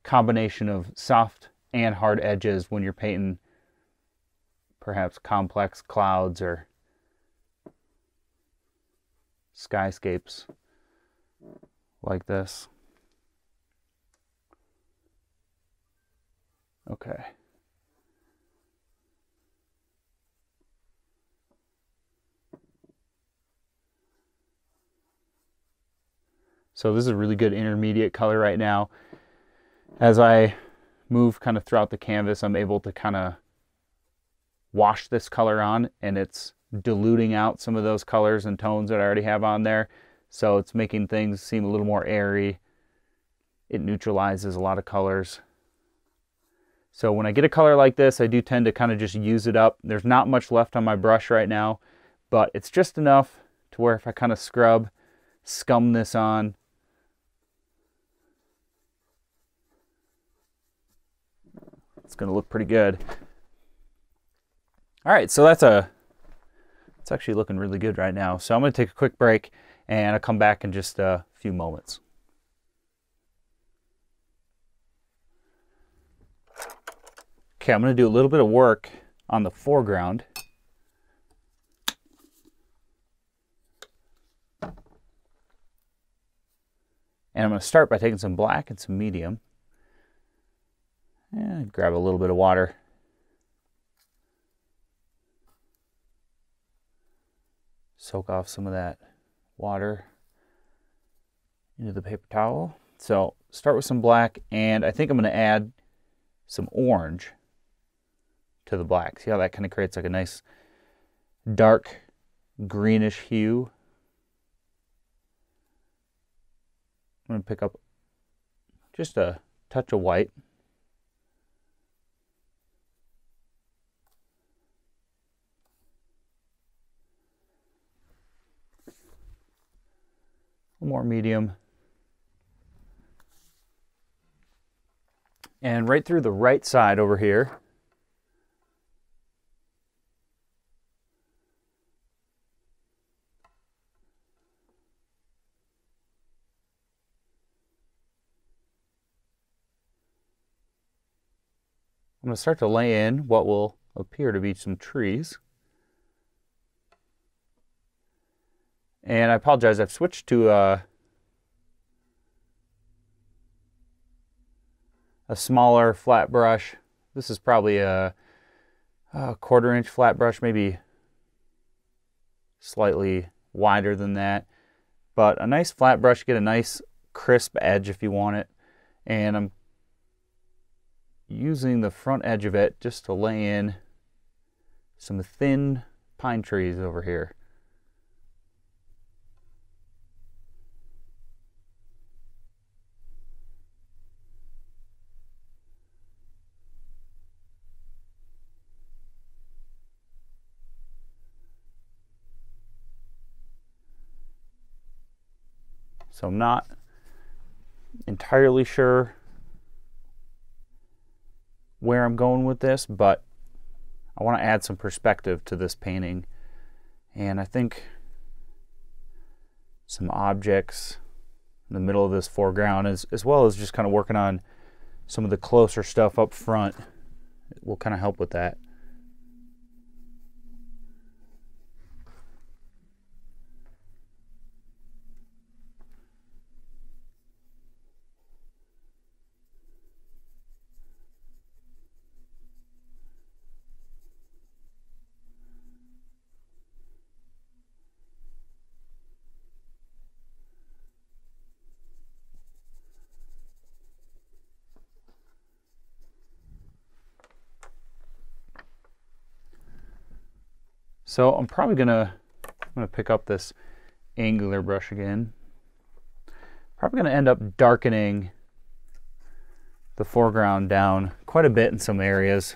combination of soft and hard edges when you're painting perhaps complex clouds or skyscapes like this. Okay. So this is a really good intermediate color right now. As I move kind of throughout the canvas, I'm able to kind of wash this color on, and it's diluting out some of those colors and tones that I already have on there. So it's making things seem a little more airy. It neutralizes a lot of colors. So when I get a color like this, I do tend to kind of just use it up. There's not much left on my brush right now, but it's just enough to where if I kind of scum this on, it's going to look pretty good. All right, so it's actually looking really good right now. So I'm going to take a quick break, and I'll come back in just a few moments. Okay, I'm going to do a little bit of work on the foreground. And I'm going to start by taking some black and some medium. And grab a little bit of water. Soak off some of that water into the paper towel. So start with some black, and I think I'm going to add some orange to the black. See how that kind of creates like a nice dark greenish hue. I'm going to pick up just a touch of white. More medium. And right through the right side over here, I'm going to start to lay in what will appear to be some trees. And I apologize, I've switched to a smaller flat brush. This is probably a 1/4 inch flat brush, maybe slightly wider than that. But a nice flat brush, get a nice crisp edge if you want it. And I'm using the front edge of it just to lay in some thin pine trees over here. So I'm not entirely sure where I'm going with this, but I want to add some perspective to this painting. And I think some objects in the middle of this foreground, as well as just kind of working on some of the closer stuff up front, will kind of help with that. So I'm probably gonna pick up this angular brush again. Probably gonna end up darkening the foreground down quite a bit in some areas.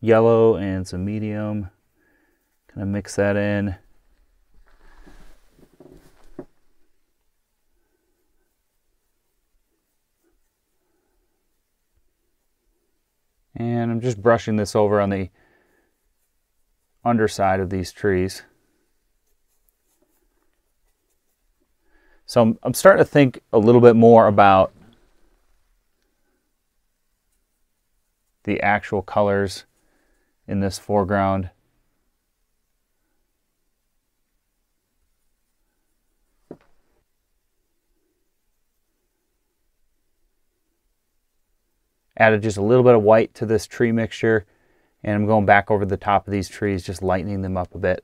Yellow and some medium, kind of mix that in. And I'm just brushing this over on the underside of these trees. So I'm starting to think a little bit more about the actual colors in this foreground. Added just a little bit of white to this tree mixture, and I'm going back over the top of these trees, just lightening them up a bit.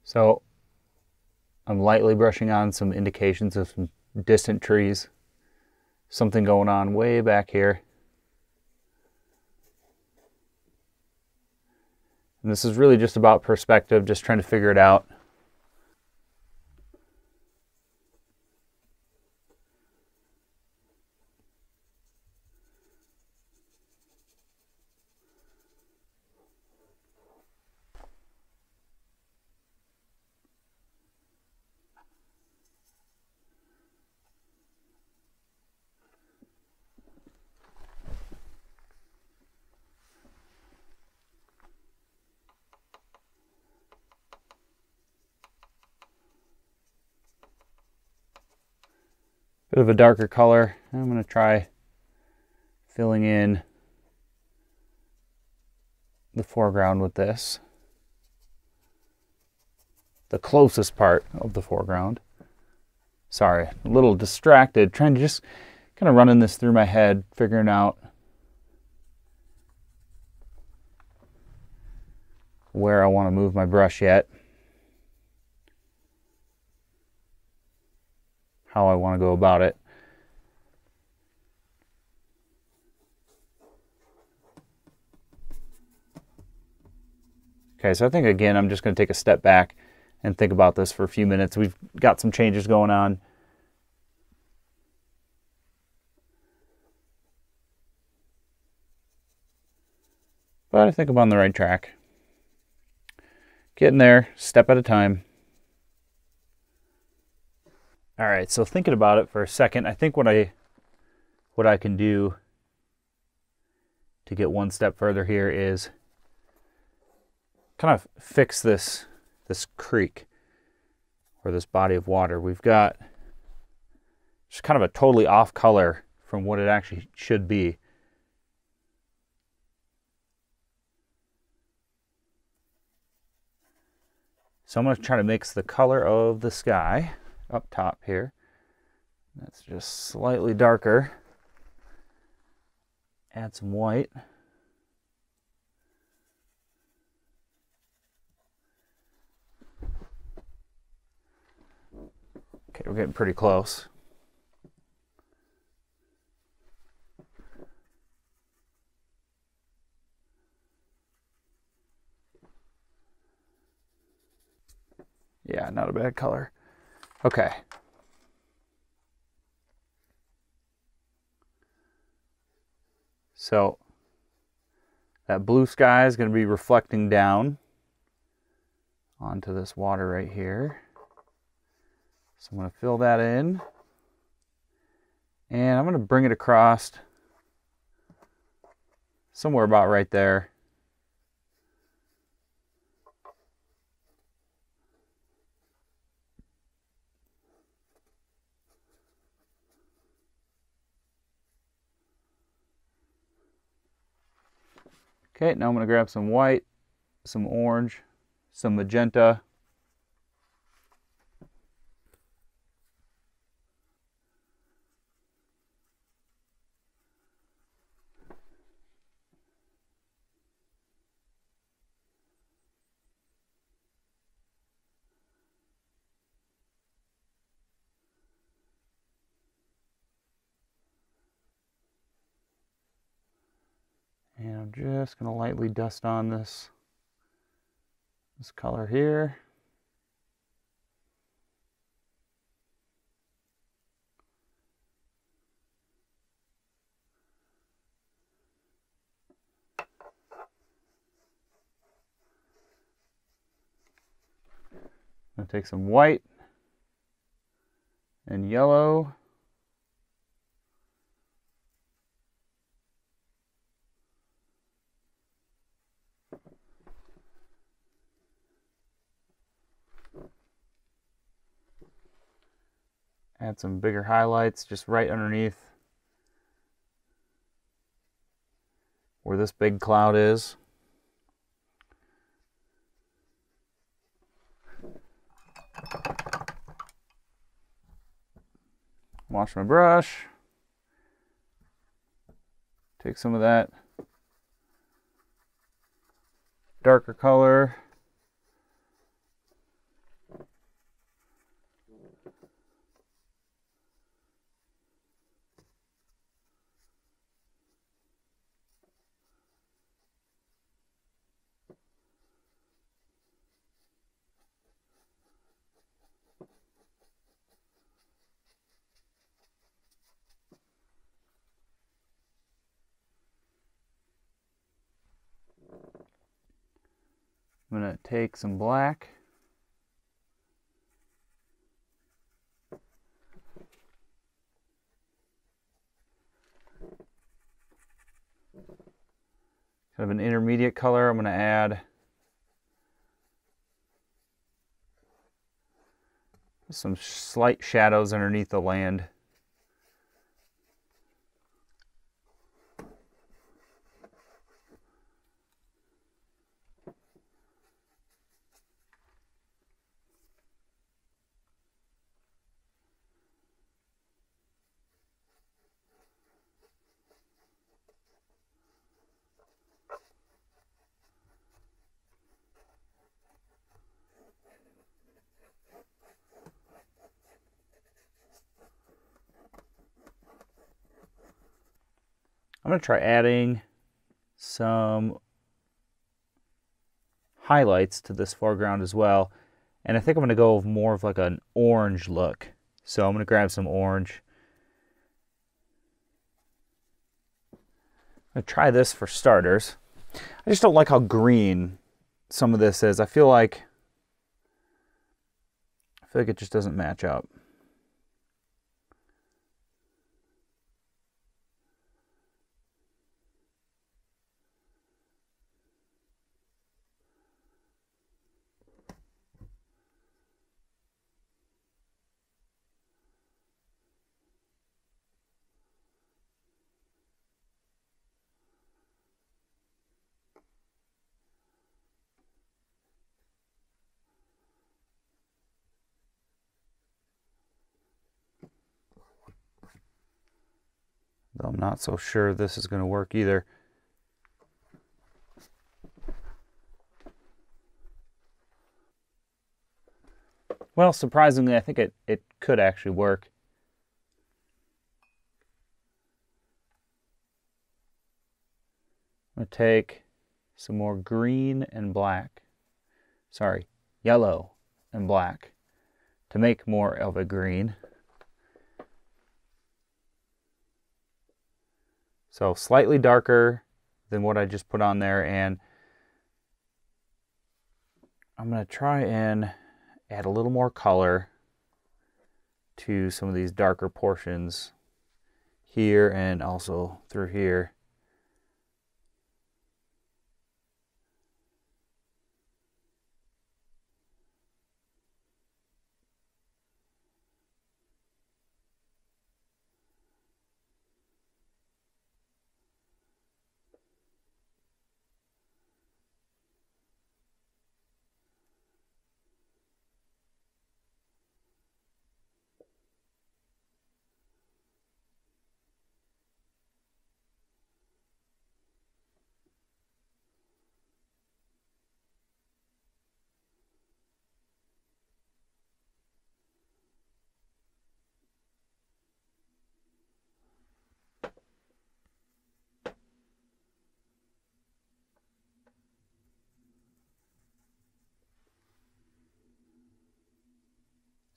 So I'm lightly brushing on some indications of some distant trees. Something going on way back here. And this is really just about perspective, just trying to figure it out. Bit of a darker color. I'm going to try filling in the foreground with this. The closest part of the foreground. Sorry, a little distracted, trying to just kind of running this through my head, figuring out where I want to move my brush yet. How I want to go about it. Okay, so I think again I'm just going to take a step back and think about this for a few minutes. We've got some changes going on. But I think I'm on the right track. Getting there, step at a time. All right, so thinking about it for a second, I think what I can do to get one step further here is kind of fix this creek or this body of water. We've got just kind of a totally off color from what it actually should be. So I'm going to try to mix the color of the sky up top here. That's just slightly darker. Add some white. Okay, we're getting pretty close. Yeah, not a bad color. Okay. So that blue sky is going to be reflecting down onto this water right here. So I'm going to fill that in. And I'm going to bring it across somewhere about right there. Okay, now I'm going to grab some white, some orange, some magenta. And I'm just going to lightly dust on this color here. I'm going to take some white and yellow. Add some bigger highlights just right underneath where this big cloud is. Wash my brush. Take some of that darker color. I'm going to take some black. Kind of an intermediate color. I'm going to add some slight shadows underneath the land. I'm going to try adding some highlights to this foreground as well. And I think I'm going to go more of like an orange look. So I'm going to grab some orange. I'm going to try this for starters. I just don't like how green some of this is. I feel like it just doesn't match up. Though I'm not so sure this is going to work either. Well, surprisingly, I think it could actually work. I'm going to take some more green and black. Sorry, yellow and black to make more of a green. So slightly darker than what I just put on there, and I'm going to try and add a little more color to some of these darker portions here and also through here.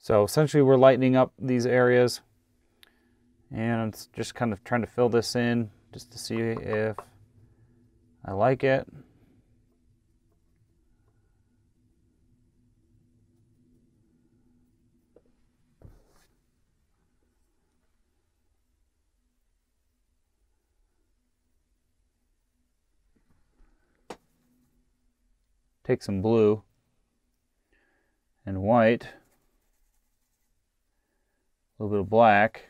So essentially we're lightening up these areas, and I'm just kind of trying to fill this in just to see if I like it. Take some blue and white, a little bit of black,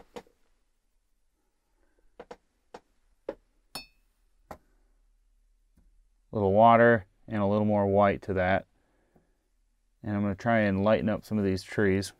a little water, and a little more white to that. And I'm going to try and lighten up some of these trees.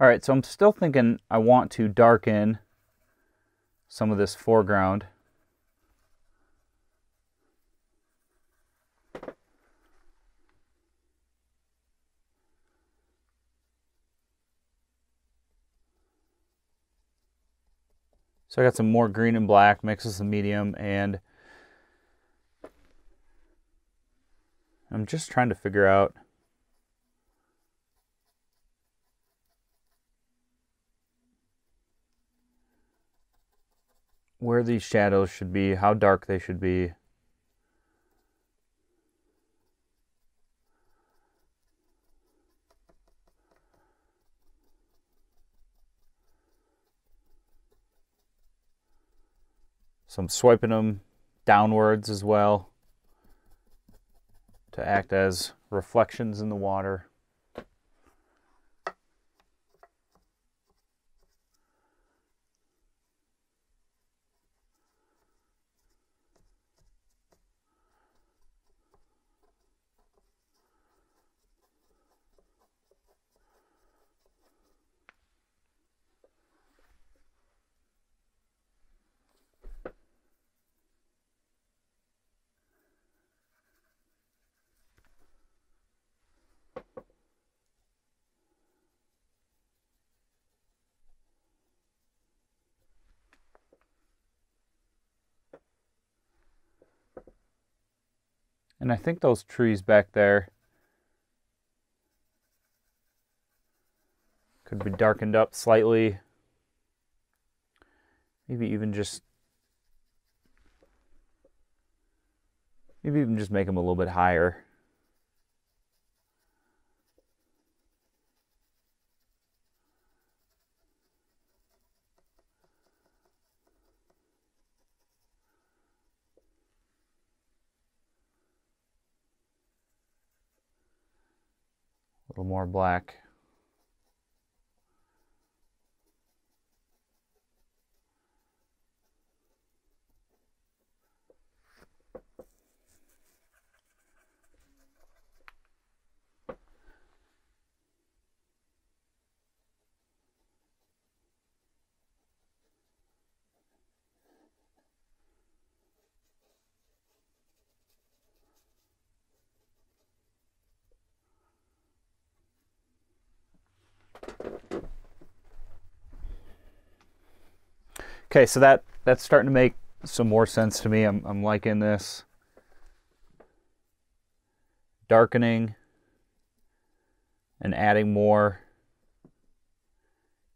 All right, so I'm still thinking I want to darken some of this foreground. So I got some more green and black mixed with some medium, and I'm just trying to figure out where these shadows should be, how dark they should be. So I'm swiping them downwards as well to act as reflections in the water. And I think those trees back there could be darkened up slightly. Maybe even just make them a little bit higher. A little more black. Okay, so that's starting to make some more sense to me. I'm liking this. Darkening and adding more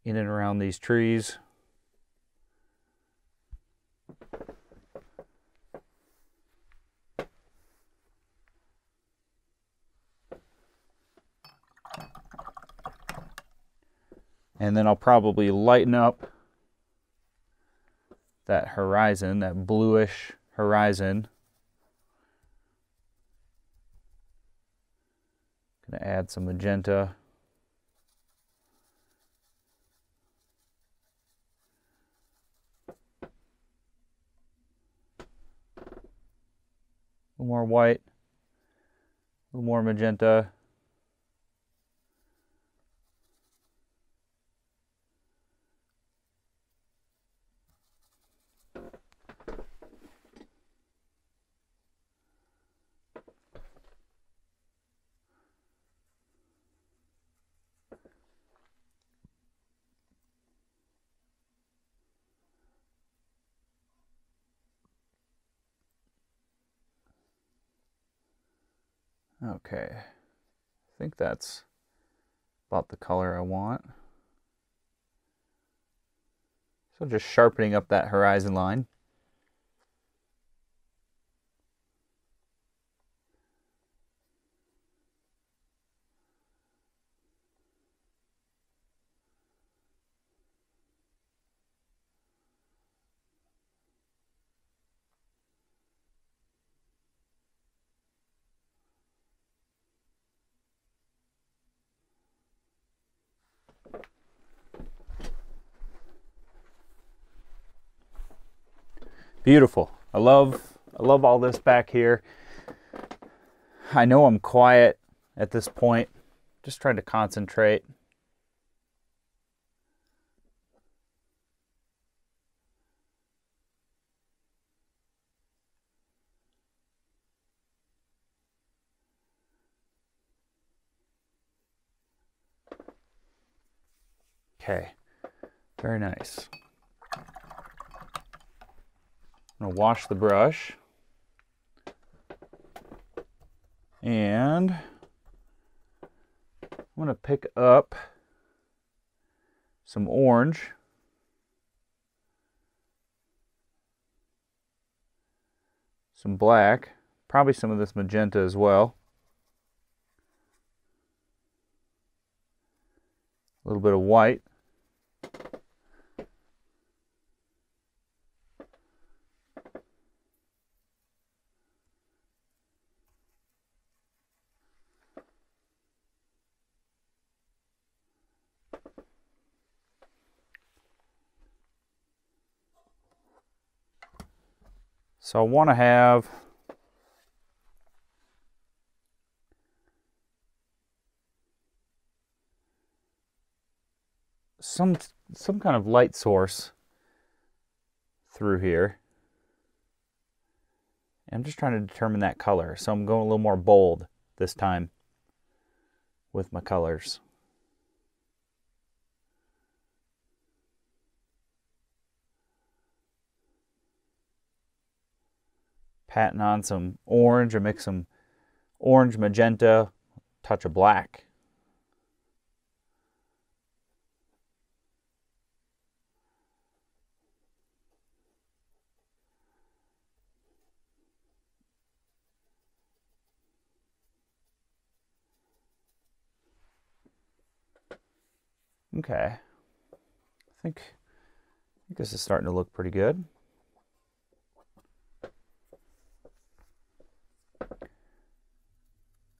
in and around these trees. And then I'll probably lighten up that horizon, that bluish horizon. Gonna add some magenta. A little more white, a little more magenta. Okay, I think that's about the color I want. So just sharpening up that horizon line. Beautiful. I love all this back here. I know I'm quiet at this point. Just trying to concentrate. Okay, very nice. I'm gonna wash the brush. And I'm gonna pick up some orange. Some black, probably some of this magenta as well. A little bit of white. So I want to have some kind of light source through here. I'm just trying to determine that color. So I'm going a little more bold this time with my colors. Patting on some orange, or mix some orange, magenta, touch of black. Okay, I think this is starting to look pretty good.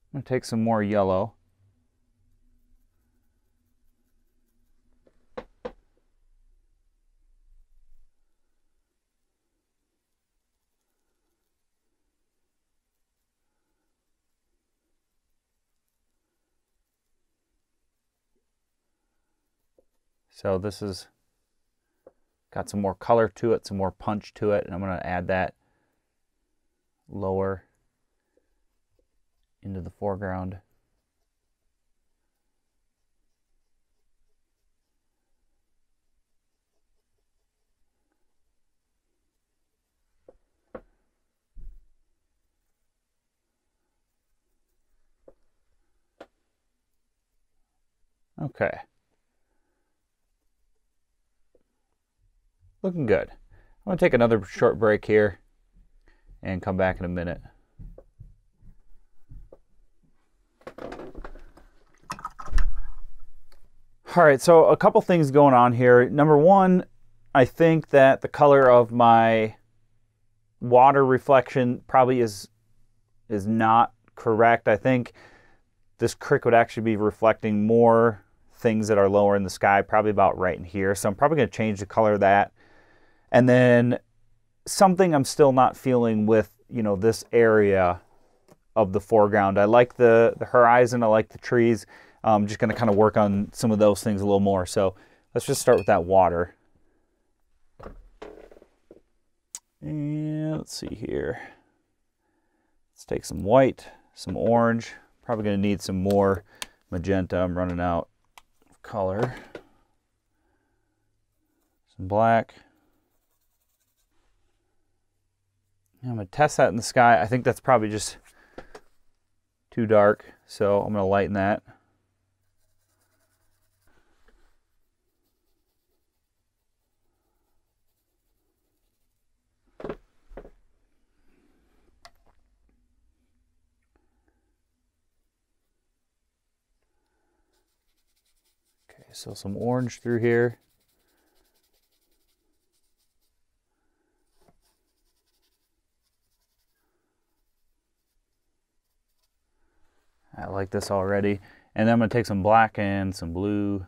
I'm going to take some more yellow. So this has got some more color to it, some more punch to it, and I'm going to add that lower into the foreground. Okay. Looking good. I'm going to take another short break here and come back in a minute. All right, so a couple things going on here. Number one, I think that the color of my water reflection probably is not correct. I think this crick would actually be reflecting more things that are lower in the sky, probably about right in here. So I'm probably going to change the color of that. And then something I'm still not feeling with, you know, this area of the foreground. I like the horizon, I like the trees. I'm just going to kind of work on some of those things a little more. So let's just start with that water. And let's see here. Let's take some white, some orange. Probably going to need some more magenta. I'm running out of color. Some black. I'm going to test that in the sky. I think that's probably just too dark, so I'm going to lighten that. Okay, so some orange through here. I like this already. And then I'm going to take some black and some blue.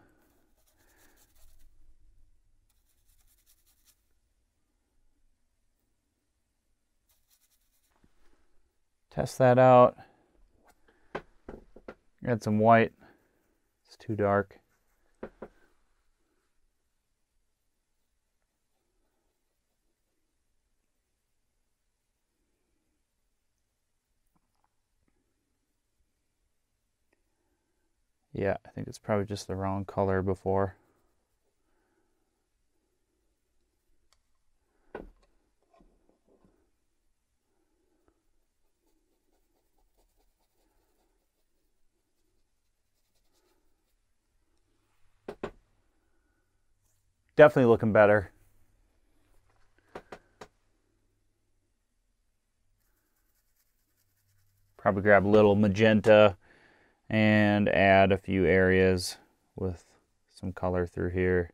Test that out. Add some white. It's too dark. Yeah, I think it's probably just the wrong color before. definitely looking better. Probably grab a little magenta and add a few areas with some color through here.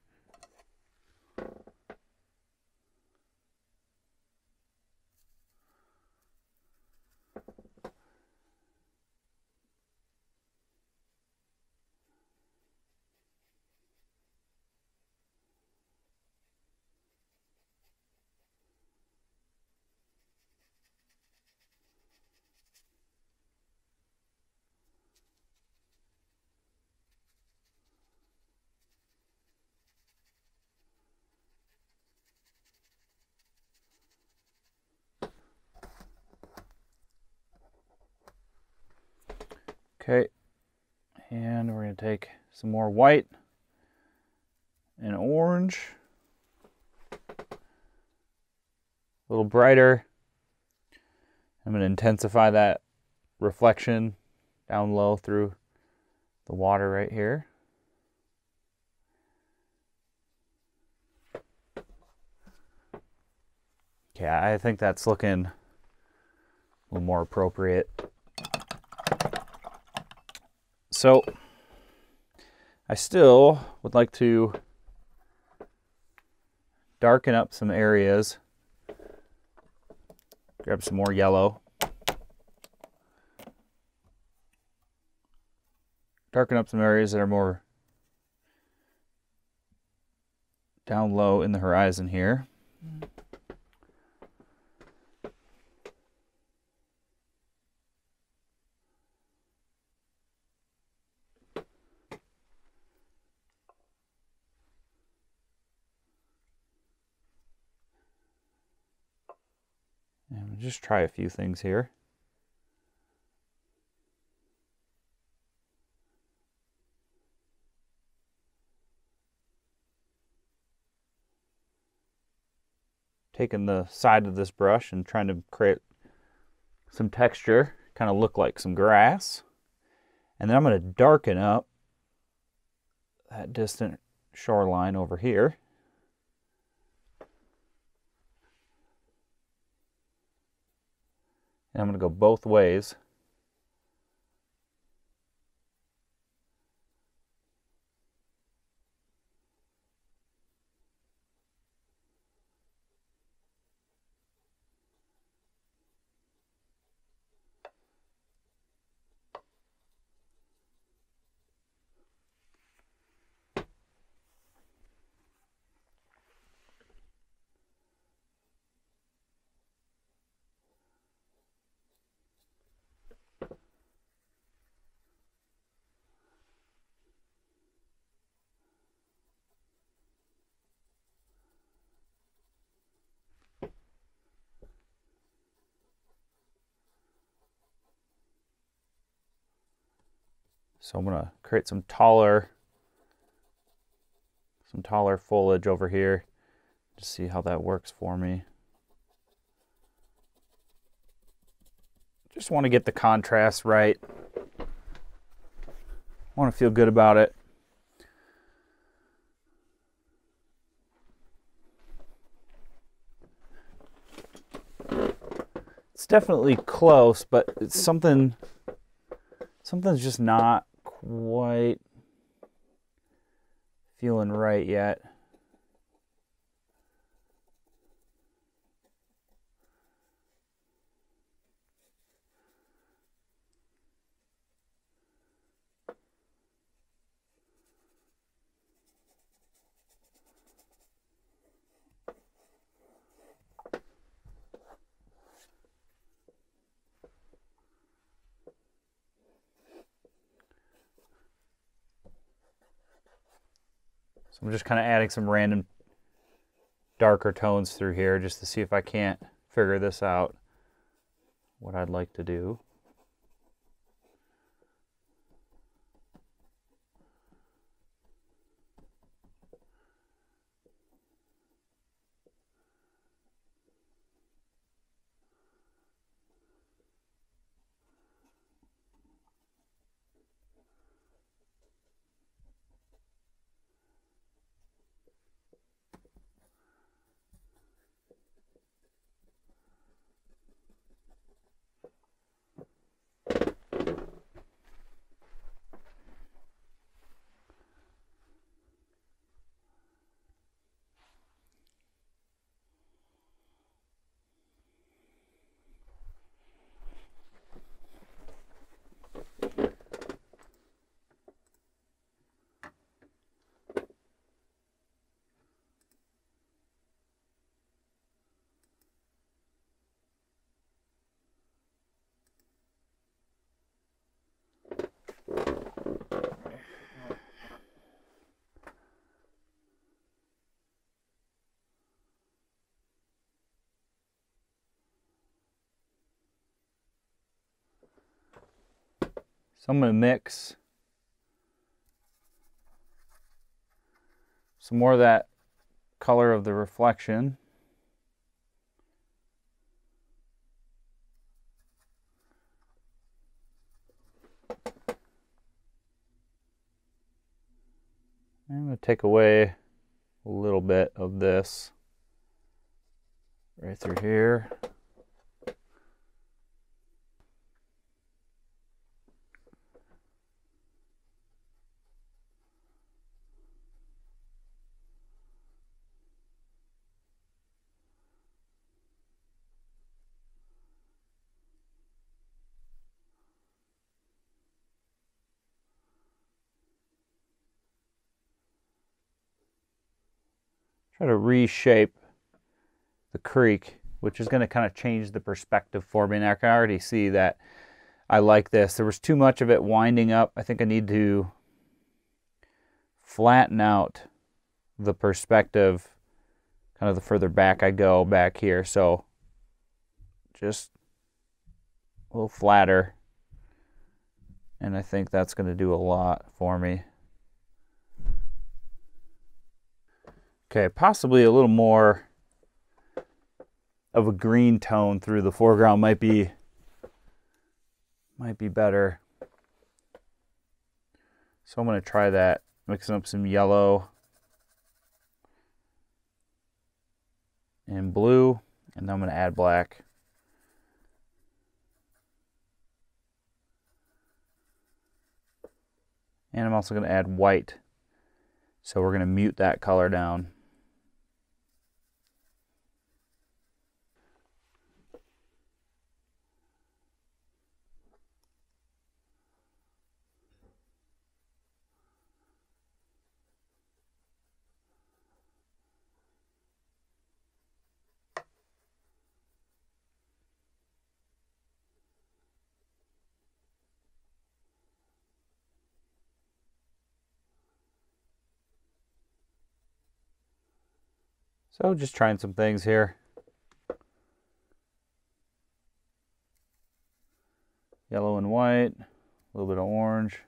Okay, and we're going to take some more white and orange, a little brighter. I'm going to intensify that reflection down low through the water right here. Okay, I think that's looking a little more appropriate. So I still would like to darken up some areas. Grab some more yellow. Darken up some areas that are more down low in the horizon here. And we'll just try a few things here. Taking the side of this brush and trying to create some texture, kind of look like some grass. And then I'm going to darken up that distant shoreline over here. And I'm going to go both ways. So I'm going to create some taller foliage over here to see how that works for me. Just want to get the contrast right. Want to feel good about it. It's definitely close, but it's something's just not quite feeling right yet. So I'm just kind of adding some random darker tones through here just to see if I can't figure this out, what I'd like to do. So I'm going to mix some more of that color of the reflection. I'm going to take away a little bit of this right through here. Try to reshape the creek, which is going to kind of change the perspective for me. And I can already see that I like this. There was too much of it winding up. I think I need to flatten out the perspective kind of the further back I go back here. So just a little flatter. And I think that's going to do a lot for me. Okay, possibly a little more of a green tone through the foreground might be better. So I'm going to try that, mixing up some yellow and blue, and then I'm going to add black. And I'm also going to add white. So we're going to mute that color down. So just trying some things here. Yellow and white, a little bit of orange.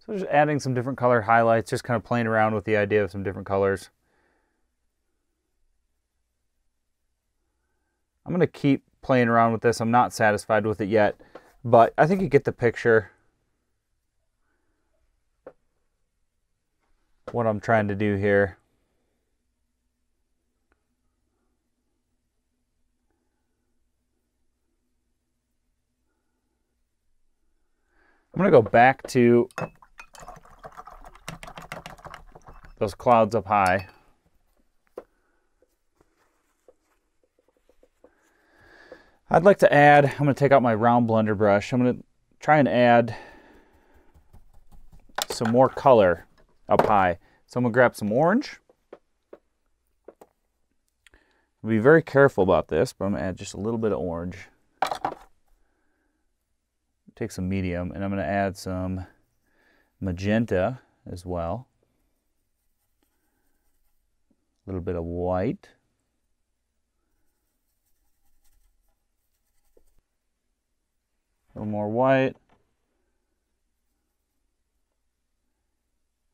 So just adding some different color highlights, just kind of playing around with the idea of some different colors. I'm going to keep playing around with this. I'm not satisfied with it yet, but I think you get the picture. What I'm trying to do here. I'm going to go back to those clouds up high. I'd like to add, I'm going to take out my round blender brush. I'm going to try and add some more color up high. So I'm going to grab some orange. I'll be very careful about this, but I'm going to add just a little bit of orange. Take some medium, and I'm going to add some magenta as well. A little bit of white. A little more white.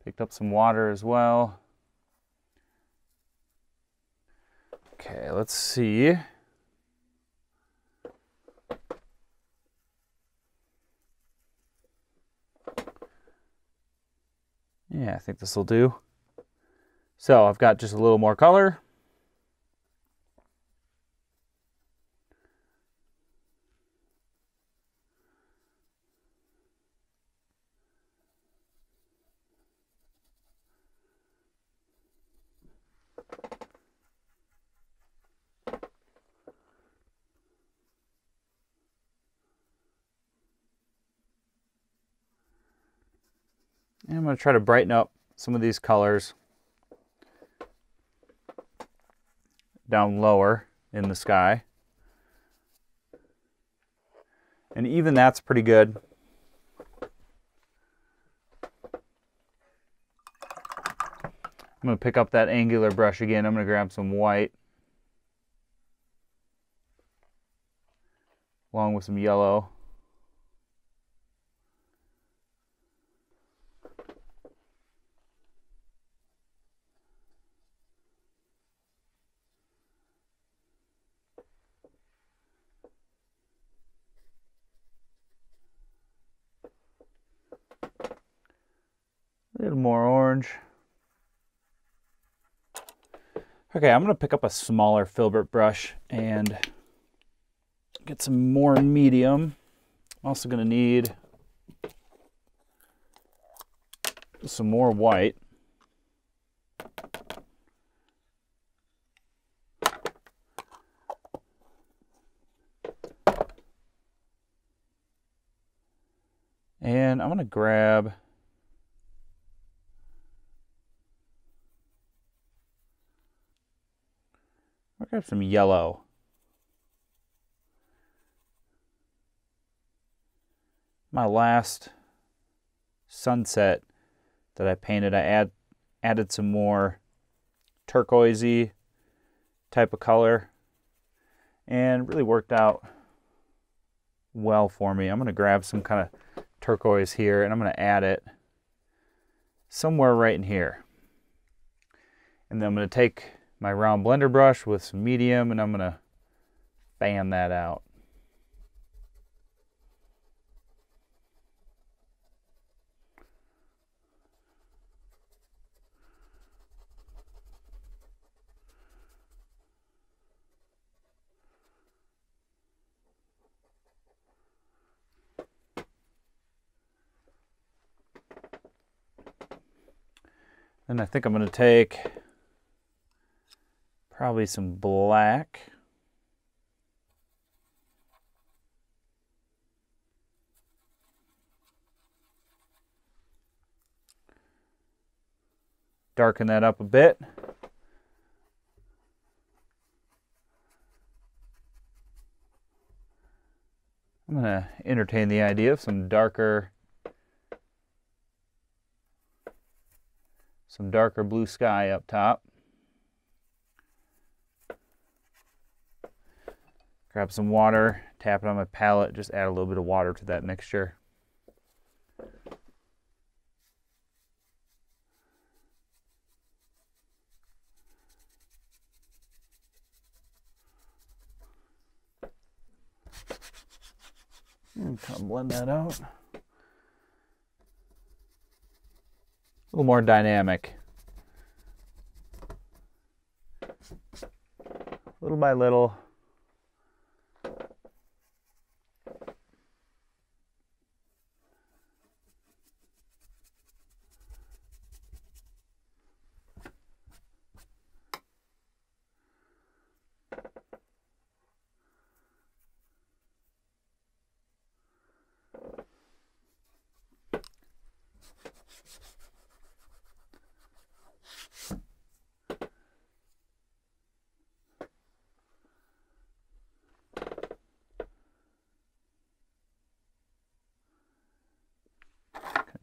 Picked up some water as well. Okay, let's see. Yeah, I think this will do. So I've got just a little more color. And I'm going to try to brighten up some of these colors down lower in the sky. And even that's pretty good. I'm going to pick up that angular brush again. I'm going to grab some white along with some yellow. A little more orange. Okay, I'm going to pick up a smaller filbert brush and get some more medium. I'm also going to need some more white. And I'm going to grab some yellow. My last sunset that I painted, I added some more turquoisey type of color, and really worked out well for me. I'm going to grab some kind of turquoise here, and I'm going to add it somewhere right in here. And then I'm going to take my round blender brush with some medium, and I'm going to fan that out. And I think I'm going to take probably some black. Darken that up a bit. I'm going to entertain the idea of some darker blue sky up top. Grab some water, tap it on my palette, just add a little bit of water to that mixture. And kind of blend that out. A little more dynamic. Little by little.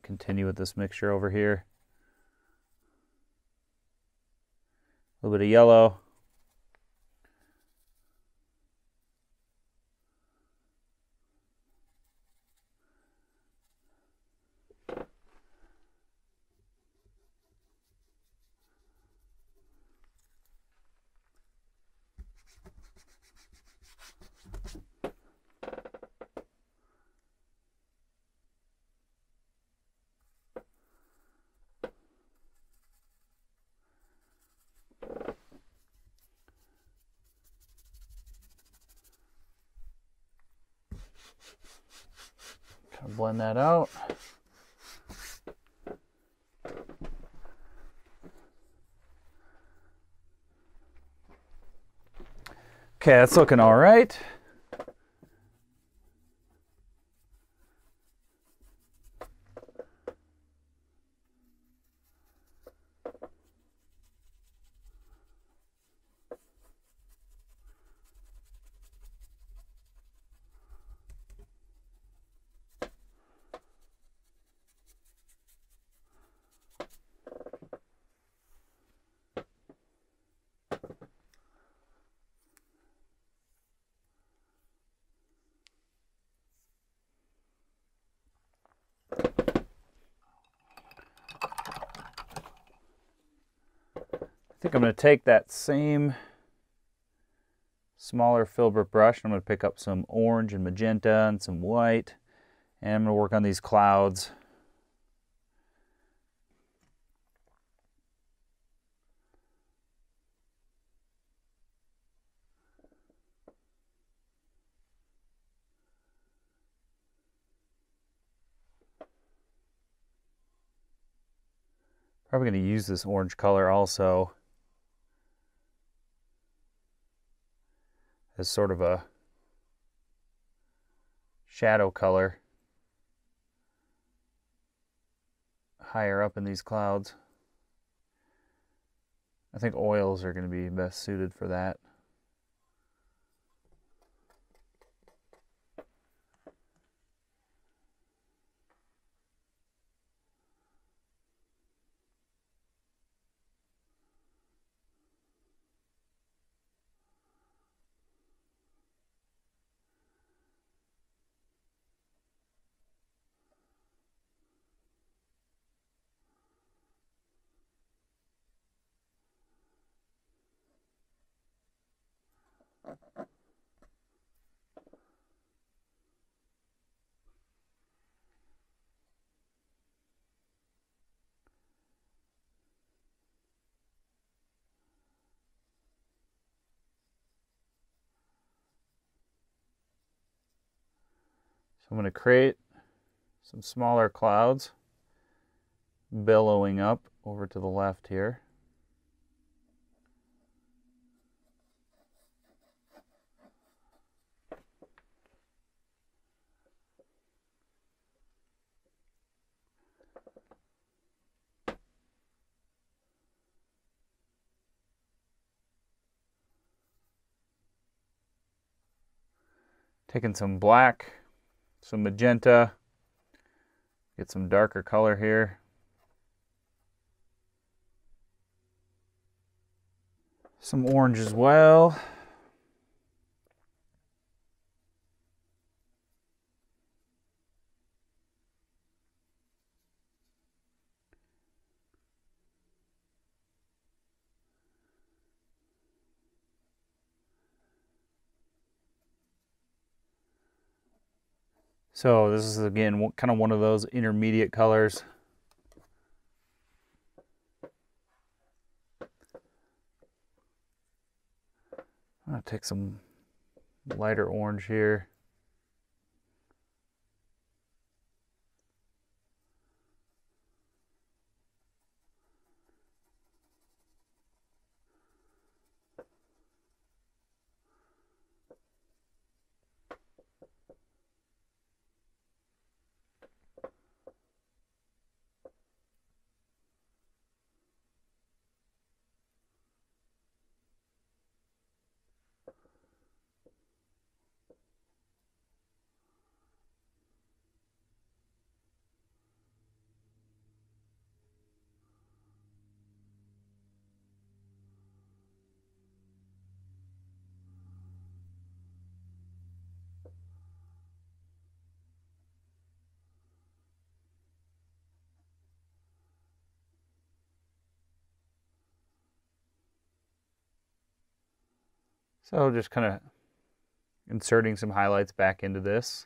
Continue with this mixture over here. A little bit of yellow. Kind of blend that out. Okay, that's looking all right. think I'm going to take that same smaller filbert brush, and I'm going to pick up some orange and magenta and some white, and I'm going to work on these clouds. Probably going to use this orange color also as sort of a shadow color higher up in these clouds. I think oils are going to be best suited for that. So I'm going to create some smaller clouds billowing up over to the left here. Taking some black, some magenta, get some darker color here. Some orange as well. So this is again kind of one of those intermediate colors. I'm going to take some lighter orange here. So just kind of inserting some highlights back into this.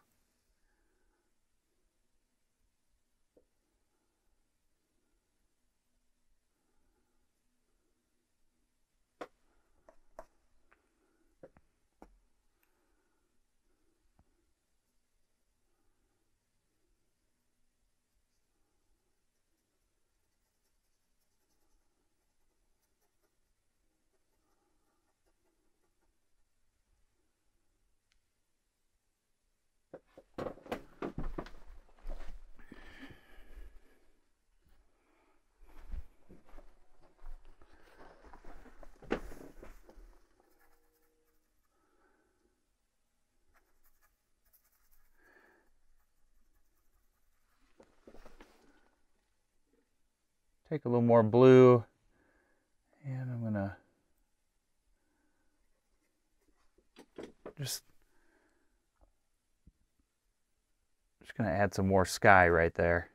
Take a little more blue, and I'm gonna just gonna add some more sky right there.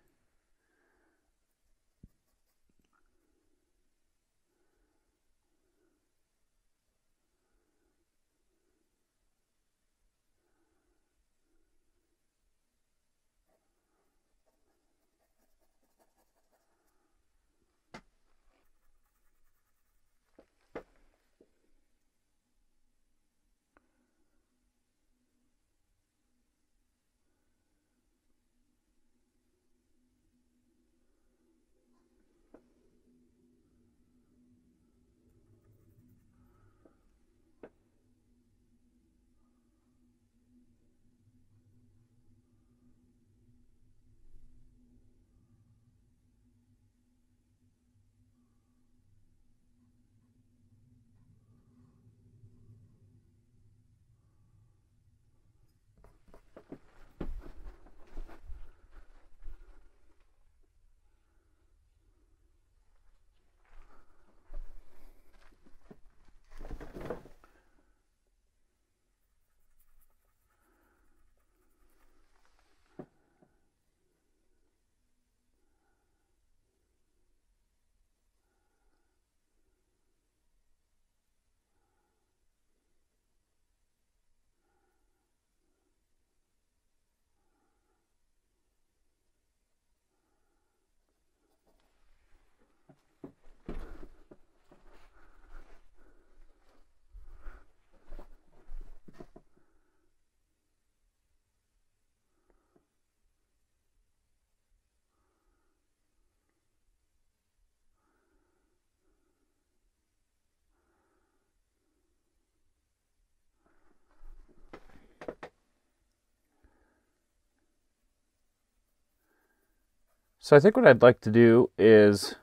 So I think what I'd like to do is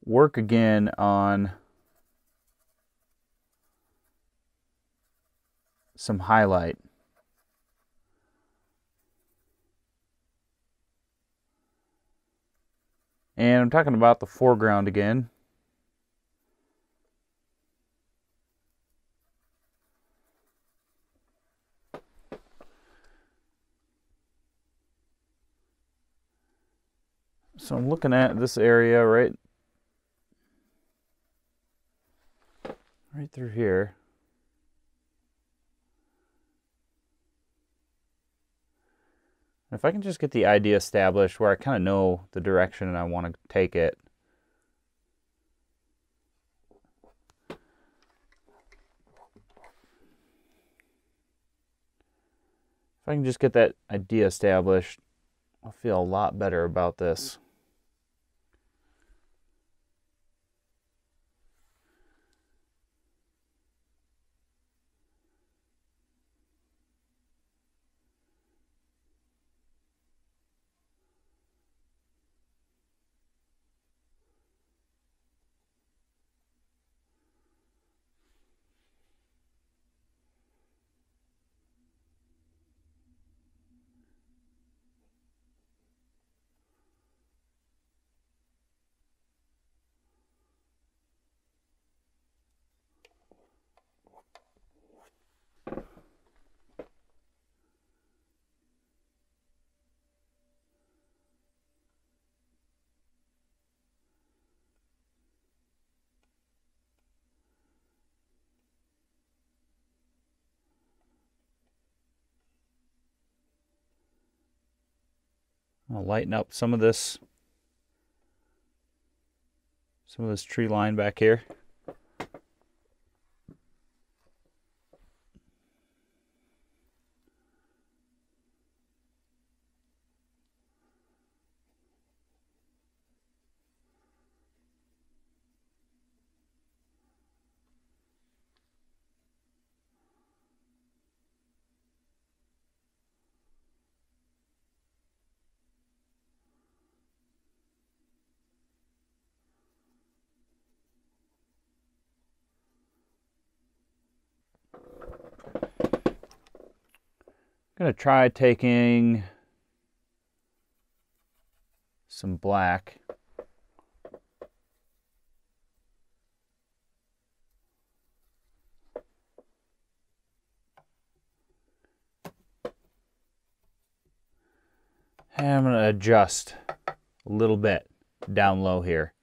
work again on some highlight. And I'm talking about the foreground again. So I'm looking at this area right through here. If I can just get the idea established where I kind of know the direction and I want to take it. If I can just get that idea established, I'll feel a lot better about this. I'll lighten up some of this tree line back here. I'm going to try taking some black. And I'm going to adjust a little bit down low here.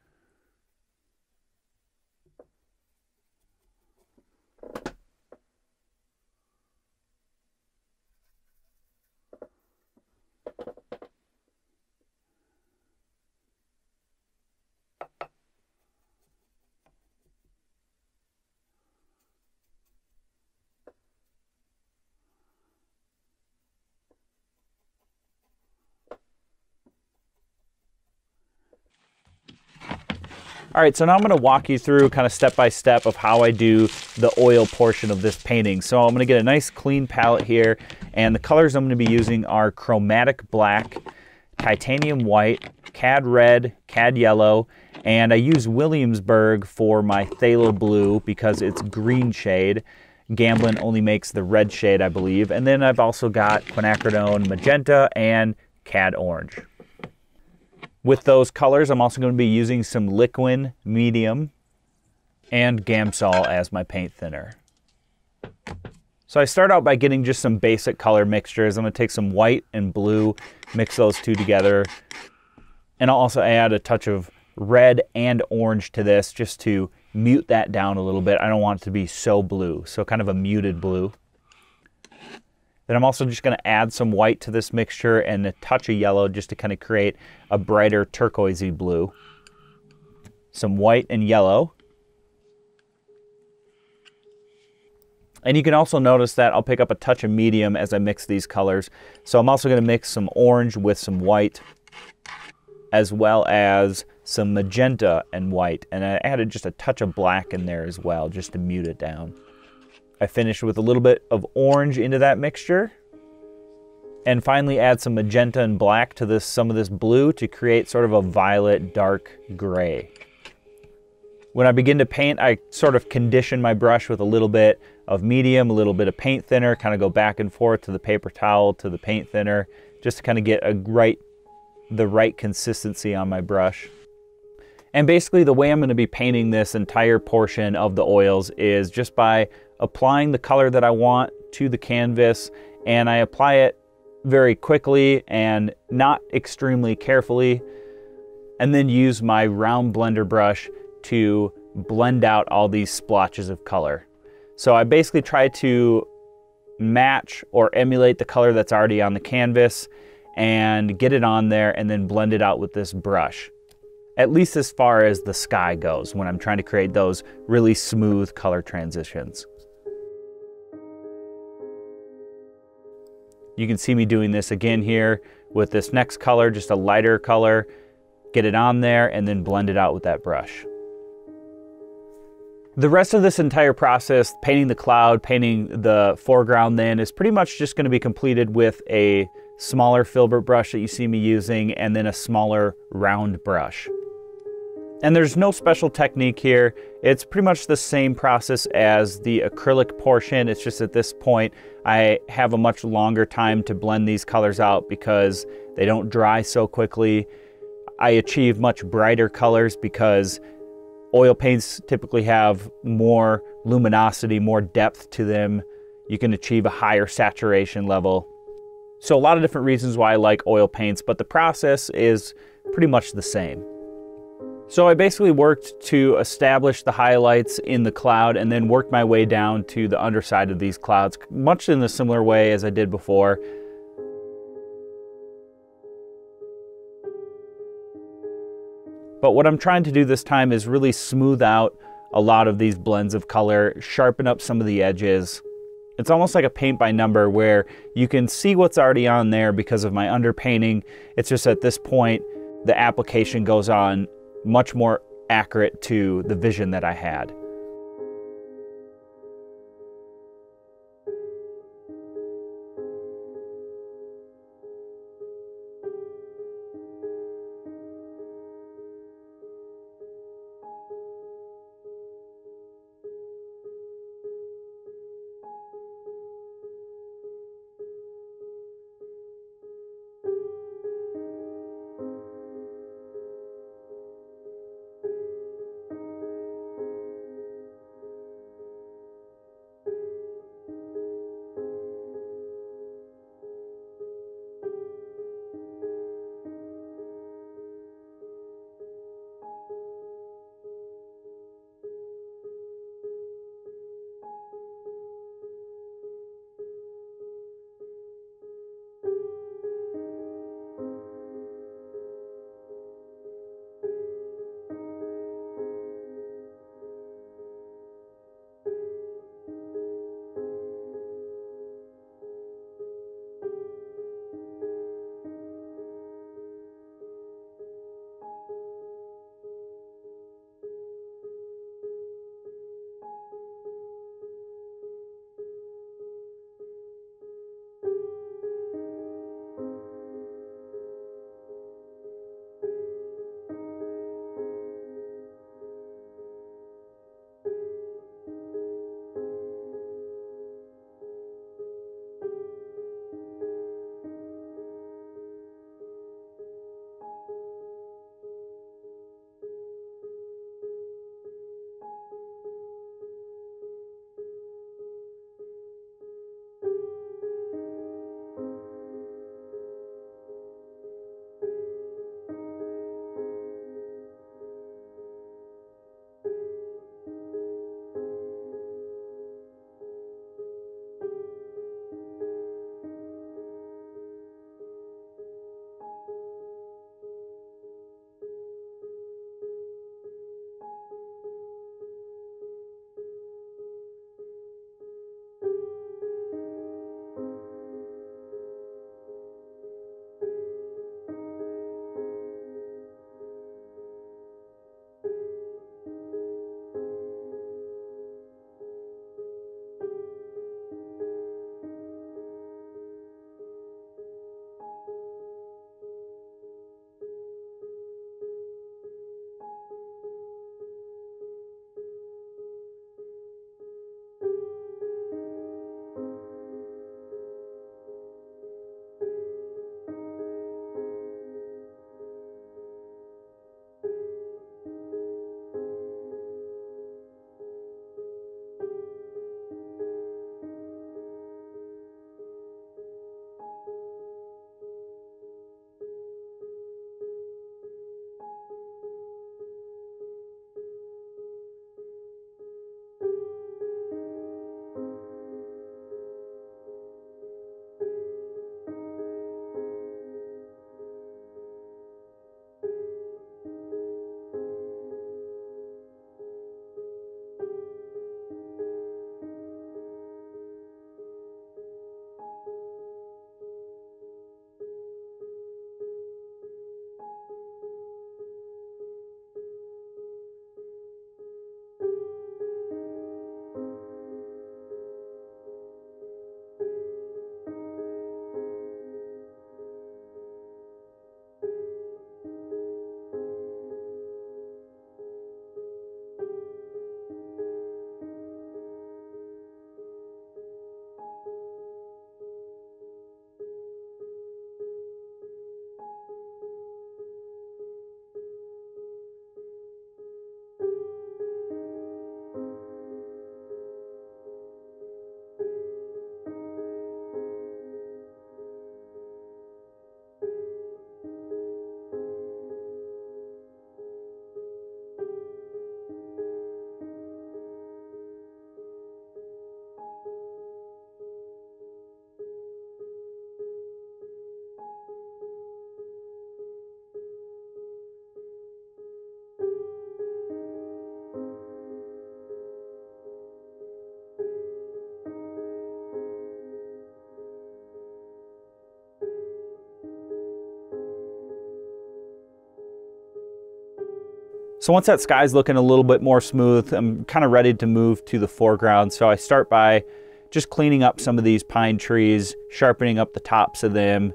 All right, so now I'm going to walk you through kind of step by step of how I do the oil portion of this painting. So I'm going to get a nice clean palette here, and the colors I'm going to be using are chromatic black, titanium white, cad red, cad yellow, and I use Williamsburg for my phthalo blue because it's green shade. Gamblin only makes the red shade, I believe. And then I've also got quinacridone magenta and cad orange. With those colors, I'm also going to be using some liquid medium and Gamsol as my paint thinner. So I start out by getting just some basic color mixtures. I'm going to take some white and blue, mix those two together. And I'll also add a touch of red and orange to this just to mute that down a little bit. I don't want it to be so blue, so kind of a muted blue. Then I'm also just going to add some white to this mixture and a touch of yellow just to kind of create a brighter turquoisey blue. Some white and yellow. And you can also notice that I'll pick up a touch of medium as I mix these colors. So I'm also going to mix some orange with some white, as well as some magenta and white. And I added just a touch of black in there as well, just to mute it down. I finished with a little bit of orange into that mixture. And finally add some magenta and black to some of this blue to create sort of a violet dark gray. When I begin to paint, I sort of condition my brush with a little bit of medium, a little bit of paint thinner, kind of go back and forth to the paper towel, to the paint thinner, just to kind of get the right consistency on my brush. And basically the way I'm going to be painting this entire portion of the oils is just by applying the color that I want to the canvas, and I apply it very quickly and not extremely carefully, and then use my round blender brush to blend out all these splotches of color. So I basically try to match or emulate the color that's already on the canvas and get it on there and then blend it out with this brush. At least as far as the sky goes when I'm trying to create those really smooth color transitions. You can see me doing this again here with this next color, just a lighter color, get it on there and then blend it out with that brush. The rest of this entire process, painting the cloud, painting the foreground then, is pretty much just going to be completed with a smaller filbert brush that you see me using and then a smaller round brush. And there's no special technique here. It's pretty much the same process as the acrylic portion. It's just at this point, I have a much longer time to blend these colors out because they don't dry so quickly. I achieve much brighter colors because oil paints typically have more luminosity, more depth to them. You can achieve a higher saturation level. So a lot of different reasons why I like oil paints, but the process is pretty much the same. So I basically worked to establish the highlights in the cloud and then worked my way down to the underside of these clouds, much in a similar way as I did before. But what I'm trying to do this time is really smooth out a lot of these blends of color, sharpen up some of the edges. It's almost like a paint by number where you can see what's already on there because of my underpainting. It's just at this point, the application goes on much more accurate to the vision that I had. So once that sky's looking a little bit more smooth, I'm kind of ready to move to the foreground. So I start by just cleaning up some of these pine trees, sharpening up the tops of them.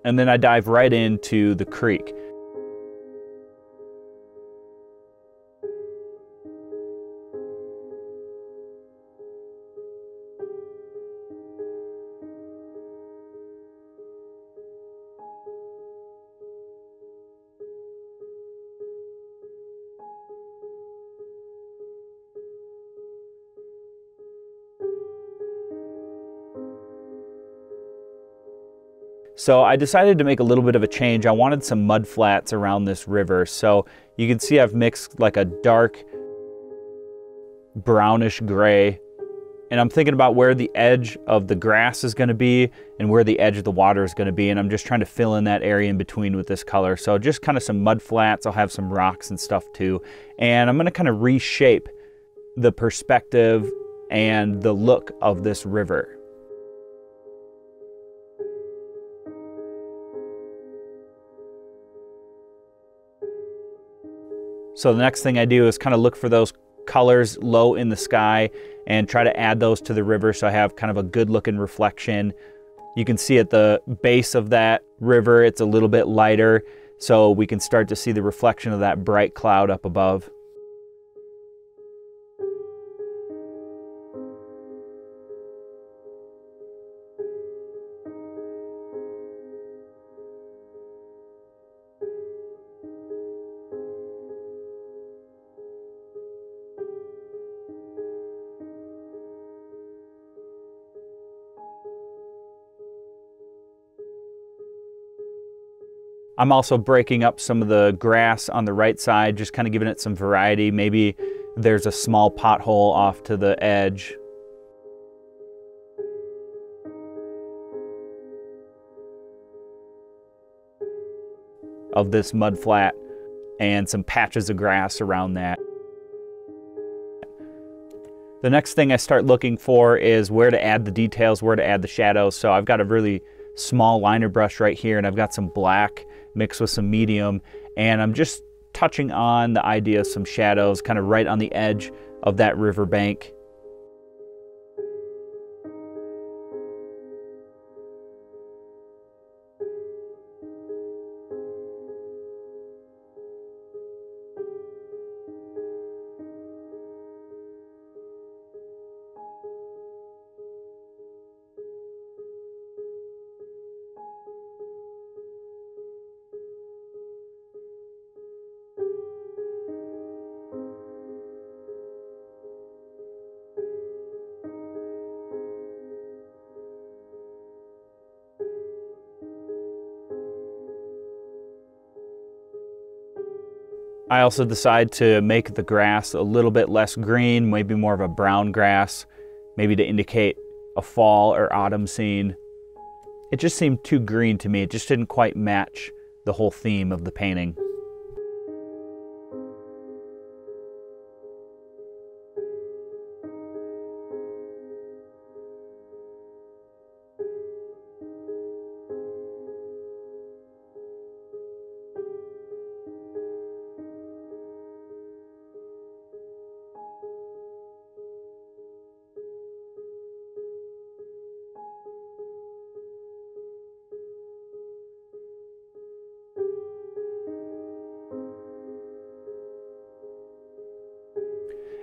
And then I dive right into the creek. So I decided to make a little bit of a change. I wanted some mud flats around this river. So you can see I've mixed like a dark brownish gray, and I'm thinking about where the edge of the grass is going to be and where the edge of the water is going to be, and I'm just trying to fill in that area in between with this color. So just kind of some mud flats. I'll have some rocks and stuff too, and I'm going to kind of reshape the perspective and the look of this river. So the next thing I do is kind of look for those colors low in the sky and try to add those to the river so I have kind of a good looking reflection. You can see at the base of that river, it's a little bit lighter, so we can start to see the reflection of that bright cloud up above. I'm also breaking up some of the grass on the right side, just kind of giving it some variety. Maybe there's a small pothole off to the edge. Of this mud flat and some patches of grass around that. The next thing I start looking for is where to add the details, where to add the shadows. So I've got a really small liner brush right here, and I've got some black mixed with some medium, and I'm just touching on the idea of some shadows kind of right on the edge of that riverbank. I also decide to make the grass a little bit less green, maybe more of a brown grass, maybe to indicate a fall or autumn scene. It just seemed too green to me. It just didn't quite match the whole theme of the painting.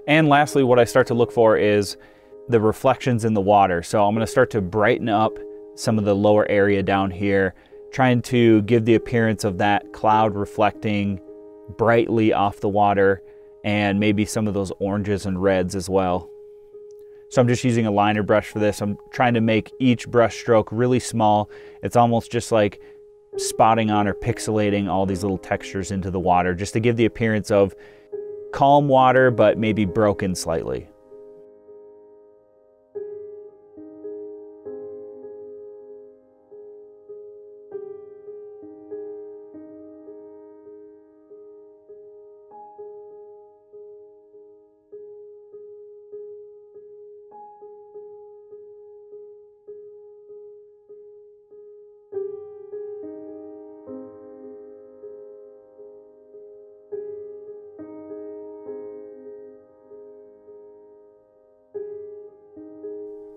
And lastly, what I start to look for is the reflections in the water. So I'm going to start to brighten up some of the lower area down here, trying to give the appearance of that cloud reflecting brightly off the water, and maybe some of those oranges and reds as well. So I'm just using a liner brush for this. I'm trying to make each brush stroke really small. It's almost just like spotting on or pixelating all these little textures into the water, just to give the appearance of calm water, but maybe broken slightly.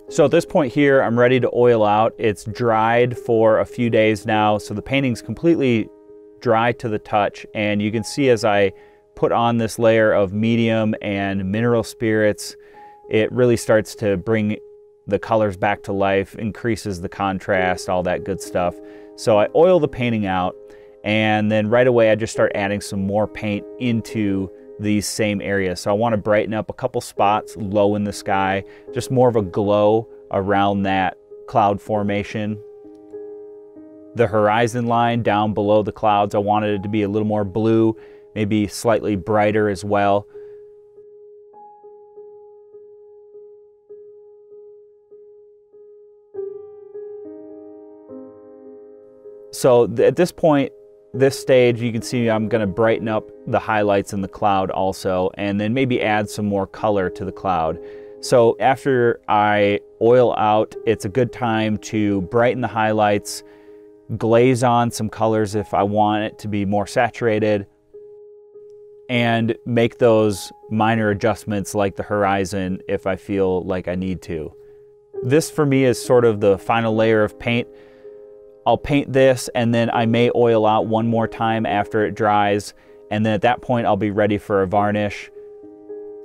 So at this point here, I'm ready to oil out. It's dried for a few days now, so the painting's completely dry to the touch, and you can see as I put on this layer of medium and mineral spirits, it really starts to bring the colors back to life, increases the contrast, all that good stuff. So I oil the painting out, and then right away I just start adding some more paint into these same areas. So I want to brighten up a couple spots low in the sky, just more of a glow around that cloud formation. The horizon line down below the clouds, I wanted it to be a little more blue, maybe slightly brighter as well. So at this point, this stage, you can see I'm going to brighten up the highlights in the cloud also, and then maybe add some more color to the cloud. So after I oil out, it's a good time to brighten the highlights, glaze on some colors if I want it to be more saturated, and make those minor adjustments like the horizon if I feel like I need to. This for me is sort of the final layer of paint. I'll paint this, and then I may oil out one more time after it dries, and then at that point I'll be ready for a varnish.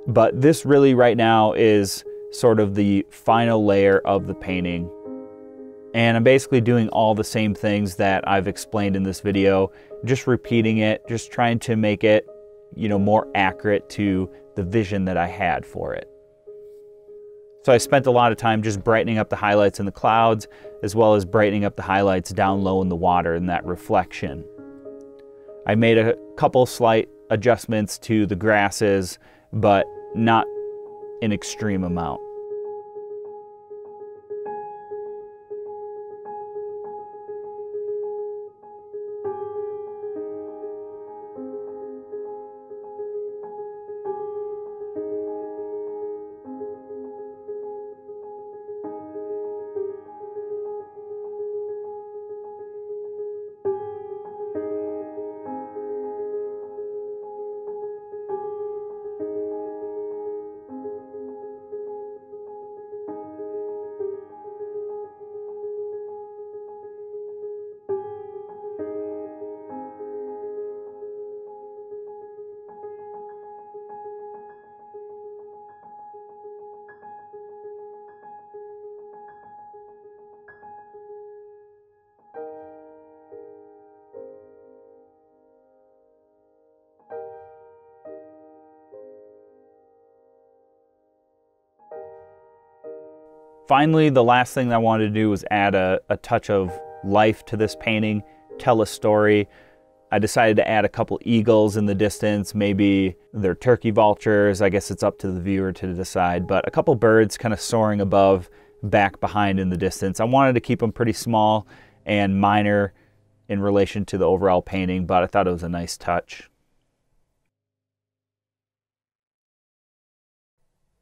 But this really right now is sort of the final layer of the painting. And I'm basically doing all the same things that I've explained in this video, just repeating it, just trying to make it, you know, more accurate to the vision that I had for it. So I spent a lot of time just brightening up the highlights in the clouds, as well as brightening up the highlights down low in the water and that reflection. I made a couple slight adjustments to the grasses, but not an extreme amount. Finally, the last thing that I wanted to do was add a touch of life to this painting, tell a story. I decided to add a couple eagles in the distance, maybe they're turkey vultures, I guess it's up to the viewer to decide, but a couple birds kind of soaring above, back behind in the distance. I wanted to keep them pretty small and minor in relation to the overall painting, but I thought it was a nice touch.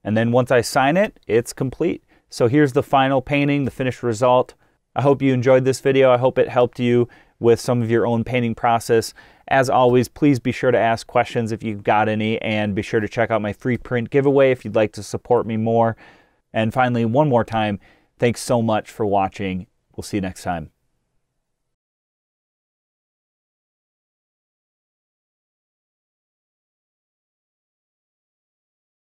And then once I sign it, it's complete. So here's the final painting, the finished result. I hope you enjoyed this video. I hope it helped you with some of your own painting process. As always, please be sure to ask questions if you've got any, and be sure to check out my free print giveaway if you'd like to support me more. And finally, one more time, thanks so much for watching. We'll see you next time.